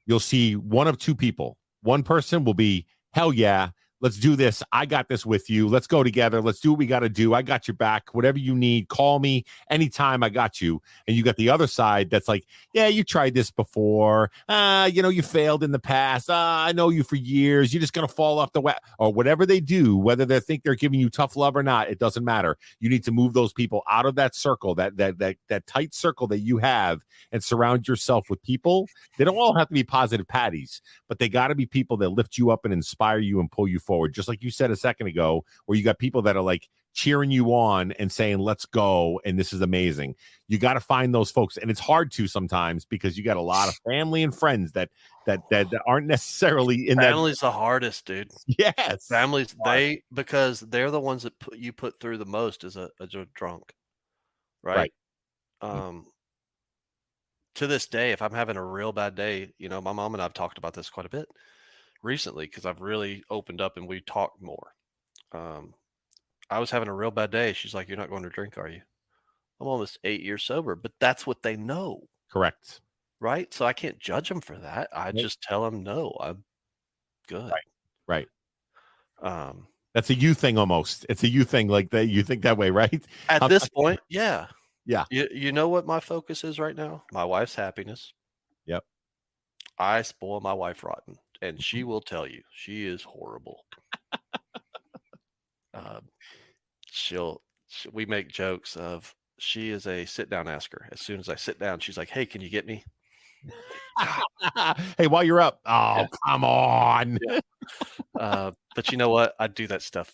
You'll see one of two people. One person will be, hell yeah, let's do this. I got this with you. Let's go together. Let's do what we got to do. I got your back. Whatever you need, call me anytime. I got you. And you got the other side that's like, yeah, you tried this before. You failed in the past. I know you for years. You're just going to fall off the or whatever they do, whether they think they're giving you tough love or not, it doesn't matter. You need to move those people out of that circle, that tight circle that you have, and surround yourself with people. They don't all have to be positive patties, but they got to be people that lift you up and inspire you and pull you forward. Just like you said a second ago, where you got people that are like cheering you on and saying, let's go. And this is amazing. You got to find those folks. And it's hard to sometimes because you got a lot of family and friends that aren't necessarily in that. Family's the hardest, dude. Yes. Families, because they're the ones that you put through the most as a drunk. Right. To this day, if I'm having a real bad day, my mom and I've talked about this quite a bit recently because I've really opened up and we talked more. I was having a real bad day. She's like, "You're not going to drink, are you?" I'm almost 8 years sober, but that's what they know. Correct. Right. So I can't judge them for that. I just tell them, no, I'm good. Right. That's a you thing almost. It's a you thing, like that. You think that way, right? At this point, yeah. Yeah. You know what my focus is right now? My wife's happiness. Yep. I spoil my wife rotten, and she will tell you she is horrible. We make jokes of she is a sit down asker. As soon as I sit down, she's like, "Hey, can you get me?" Hey, while you're up. Oh, yeah. Come on. Yeah. But you know what? I do that stuff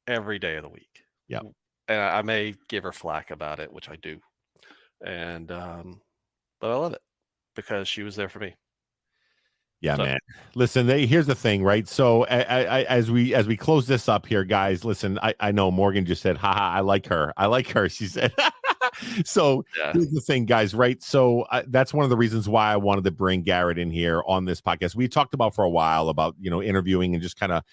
every day of the week. Yeah. And I may give her flack about it, which I do. And but I love it because she was there for me. Yeah, man. Listen, here's the thing, right? So as we close this up here, guys, listen, I know Morgan just said, haha, I like her. She said, so here's the thing, guys, right? So that's one of the reasons why I wanted to bring Garit in here on this podcast. We talked about for a while about, interviewing and just kind of,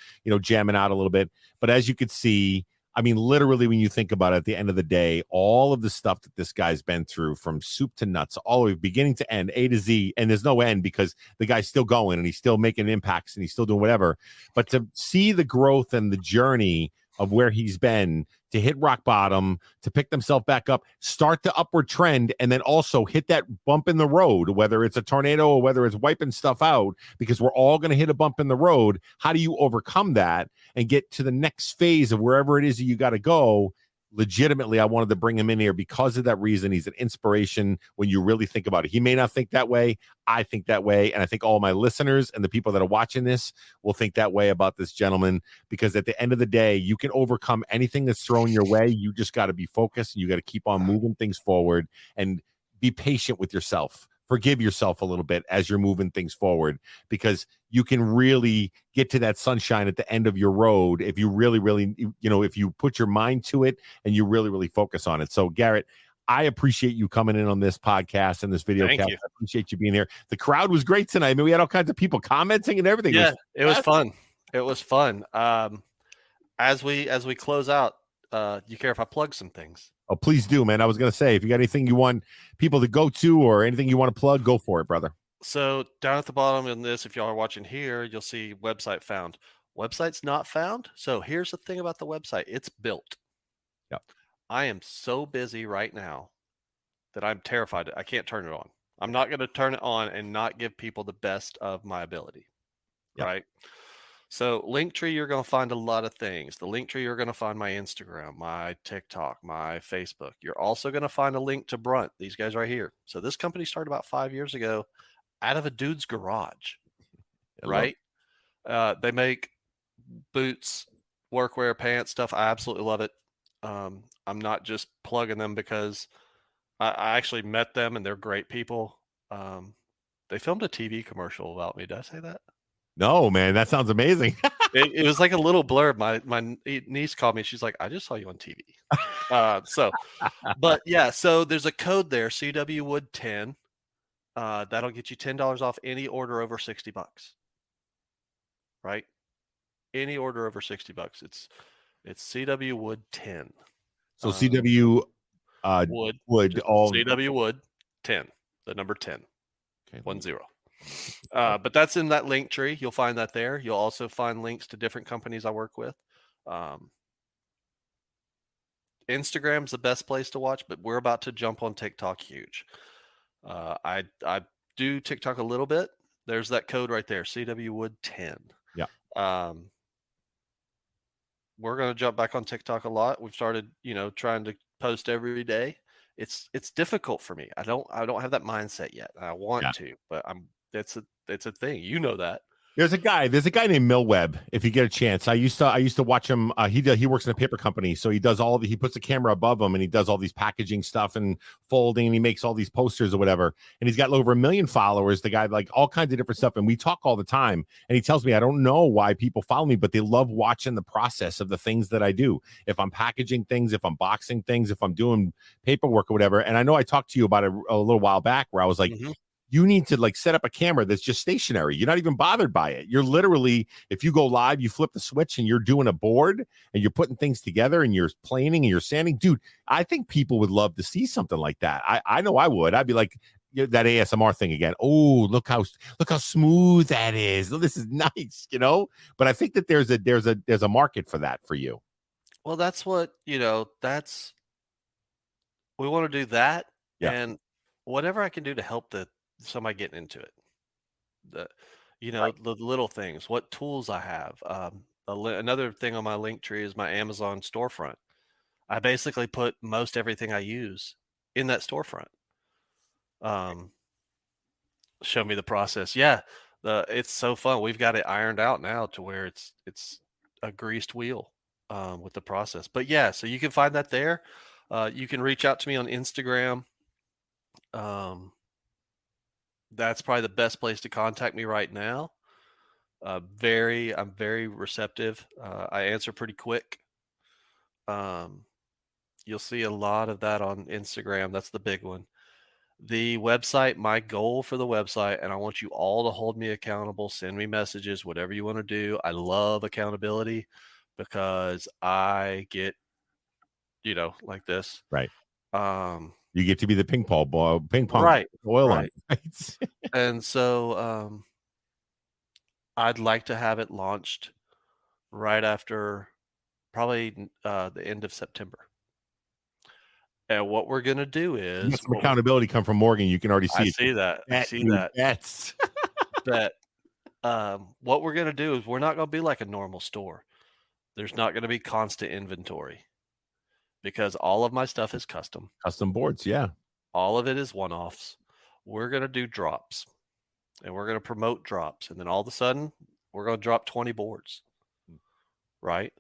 jamming out a little bit. But as you could see, I mean, literally, when you think about it, at the end of the day, all of the stuff that this guy's been through, from soup to nuts, all the way beginning to end, A to Z, and there's no end because the guy's still going and he's still making impacts and he's still doing whatever. But to see the growth and the journey of where he's been, to hit rock bottom, to pick themselves back up, start the upward trend, and then also hit that bump in the road, whether it's a tornado or whether it's wiping stuff out, because we're all going to hit a bump in the road. How do you overcome that and get to the next phase of wherever it is that you got to go? Legitimately, I wanted to bring him in here because of that reason. He's an inspiration when you really think about it. He may not think that way. I think that way. And I think all my listeners and the people that are watching this will think that way about this gentleman, because at the end of the day, you can overcome anything that's thrown your way. You just got to be focused. And you got to keep on moving things forward and be patient with yourself. Forgive yourself a little bit as you're moving things forward, because you can really get to that sunshine at the end of your road if you really, really, if you put your mind to it and you really, really focus on it. So, Garit, I appreciate you coming in on this podcast and this video. Thank you. I appreciate you being here. The crowd was great tonight. I mean, we had all kinds of people commenting and everything. Yeah, it was fun. It was fun. As we close out, you care if I plug some things? Oh, please do, man. I was going to say, if you got anything you want people to go to or anything you want to plug, go for it, brother. So down at the bottom in this, if y'all are watching here, you'll see website found. Website's not found. So here's the thing about the website. It's built. Yep. I am so busy right now that I'm terrified. I can't turn it on. I'm not going to turn it on and not give people the best of my ability. Yep. Right. So Linktree, you're going to find a lot of things. The Linktree, you're going to find my Instagram, my TikTok, my Facebook. You're also going to find a link to Brunt, these guys right here. So this company started about 5 years ago out of a dude's garage, right? They make boots workwear, pants, stuff. I absolutely love it. I'm not just plugging them because I actually met them and they're great people. They filmed a TV commercial about me. Did I say that? No, man, that sounds amazing. It was like a little blurb. My niece called me. She's like, I just saw you on TV. But yeah, so there's a code there, CW Wood 10. That'll get you $10 off any order over $60, right? Any order over $60. It's CW Wood 10. So CW Wood would all CW Wood 10, the number 10, okay, 10. But that's in that link tree. You'll find that there. You'll also find links to different companies I work with. Instagram's the best place to watch, but we're about to jump on TikTok huge. I do TikTok a little bit. There's that code right there, CW Wood 10. Yeah. We're going to jump back on TikTok a lot. We've started, trying to post every day. It's difficult for me. I don't have that mindset yet. I want to, but it's a thing. You know that. There's a guy named Millweb. If you get a chance, I used to watch him. He works in a paper company, so he does he puts the camera above him and he does all these packaging stuff and folding, and he makes all these posters or whatever. And he's got over 1 million followers. The guy, like, all kinds of different stuff, and we talk all the time. And he tells me, I don't know why people follow me, but they love watching the process of the things that I do. If I'm packaging things, if I'm boxing things, if I'm doing paperwork or whatever. And I know I talked to you about it a little while back, where I was like, you need to like set up a camera that's just stationary. You're not even bothered by it. You're literally, if you go live, you flip the switch and you're doing a board and you're putting things together and you're planing and you're sanding. Dude, I think people would love to see something like that. I know I would. I'd be like, that ASMR thing again. Oh, look how smooth that is. This is nice, But I think that there's a market for that for you. Well, that's what, we want to do that. Yeah. And whatever I can do to help somebody getting into it, the little things, what tools I have. Another thing on my link tree is my Amazon storefront. I basically put most everything I use in that storefront. Show me the process. Yeah. It's so fun. We've got it ironed out now to where it's a greased wheel with the process. But yeah, so you can find that there. You can reach out to me on Instagram. That's probably the best place to contact me right now. I'm very receptive. I answer pretty quick. You'll see a lot of that on Instagram. That's the big one. The website, my goal for the website, and I want you all to hold me accountable, send me messages, whatever you want to do. I love accountability because I get, like this. Right. You get to be the ping pong right, oil right. on it. And so I'd like to have it launched right after probably the end of September. And what we're going to do is some accountability come from Morgan. You can already see I see that. That's that what we're going to do is we're not going to be like a normal store. There's not going to be constant inventory because all of my stuff is custom boards. Yeah. All of it is one-offs. We're going to do drops and we're going to promote drops. And then all of a sudden we're going to drop 20 boards. Right.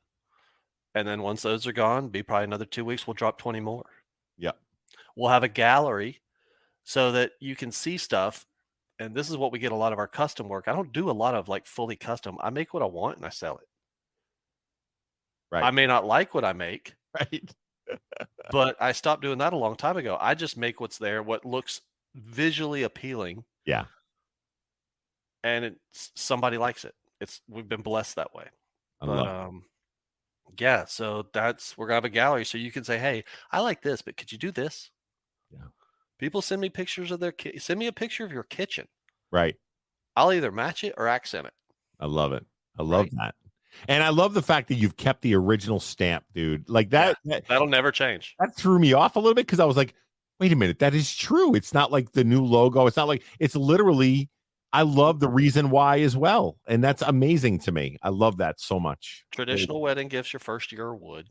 And then once those are gone, be probably another 2 weeks, we'll drop 20 more. Yeah. We'll have a gallery so that you can see stuff. And this is what we get a lot of our custom work. I don't do a lot of like fully custom. I make what I want and I sell it. Right. I may not like what I make. Right. But I stopped doing that a long time ago. I just make what's there, what looks visually appealing. Yeah. And somebody likes it. We've been blessed that way. Yeah, so we're gonna have a gallery so you can say, hey, I like this, but could you do this? Yeah. People send me pictures of send me a picture of your kitchen. Right. I'll either match it or accent it. I love it. I love that. And I love the fact that you've kept the original stamp, dude. Like that'll never change. That threw me off a little bit because I was like, wait a minute, that is true. It's not like the new logo. It's not like, it's literally, I love the reason why as well. And that's amazing to me. I love that so much. Traditional wedding gifts your first year of wood.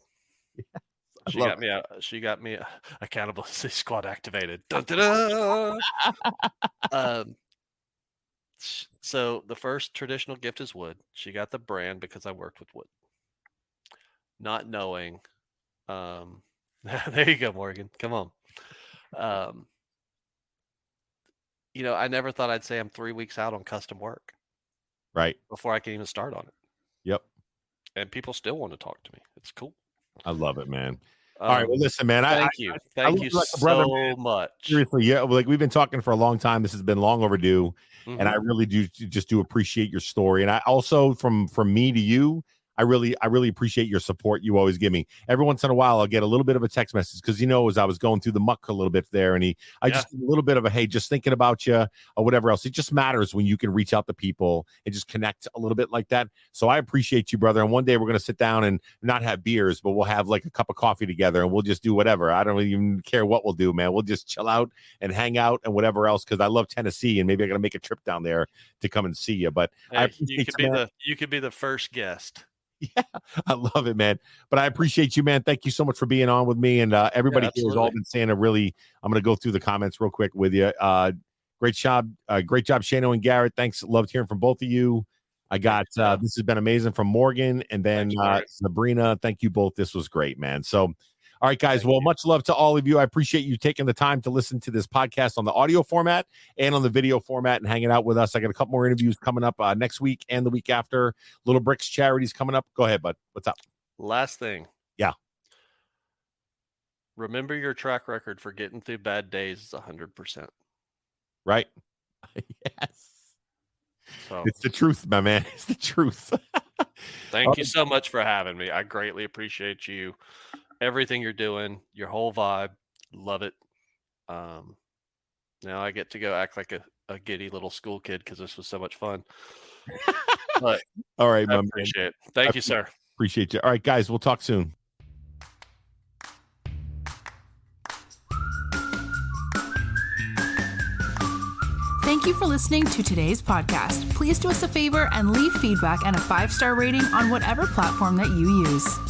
Yes, she got me accountability squad activated. Dun, dun, dun. So the first traditional gift is wood. She got the brand because I worked with wood. not knowing. There you go, Morgan. Come on. I never thought I'd say I'm 3 weeks out on custom work Right. before I can even start on it. Yep. And people still want to talk to me. It's cool. I love it, man. All right. Well, listen, man. Thank you. Thank you so much. Seriously. Yeah. Like, we've been talking for a long time. This has been long overdue. Mhm. And I really do appreciate your story. And I also, from me to you, I really appreciate your support you always give me. Every once in a while, I'll get a little bit of a text message because, as I was going through the muck a little bit there, and just a little bit of a, hey, just thinking about you or whatever else. It just matters when you can reach out to people and just connect a little bit like that. So I appreciate you, brother. And one day we're going to sit down and not have beers, but we'll have like a cup of coffee together and we'll just do whatever. I don't even care what we'll do, man. We'll just chill out and hang out and whatever else, because I love Tennessee and maybe I got to make a trip down there to come and see you. But hey, you could be the first guest. Yeah, I love it, man. But I appreciate you, man. Thank you so much for being on with me. And everybody here has all been saying I'm going to go through the comments real quick with you. Great job, Shano and Garrett. Thanks. Loved hearing from both of you. I got this has been amazing from Morgan and then Sabrina. Thank you both. This was great, man. So, all right, guys. Well, much love to all of you. I appreciate you taking the time to listen to this podcast on the audio format and on the video format and hanging out with us. I got a couple more interviews coming up next week and the week after. Little Bricks charities coming up. Go ahead, bud. What's up? Last thing. Yeah. Remember your track record for getting through bad days is 100%. Right. Yes. So it's the truth, my man. It's the truth. Thank you so much for having me. I greatly appreciate you. Everything you're doing, your whole vibe, love it. Now I get to go act like a giddy little school kid because this was so much fun. But all right, I appreciate it. Thank you, sir. Appreciate you. All right, guys, we'll talk soon. Thank you for listening to today's podcast. Please do us a favor and leave feedback and a 5-star rating on whatever platform that you use.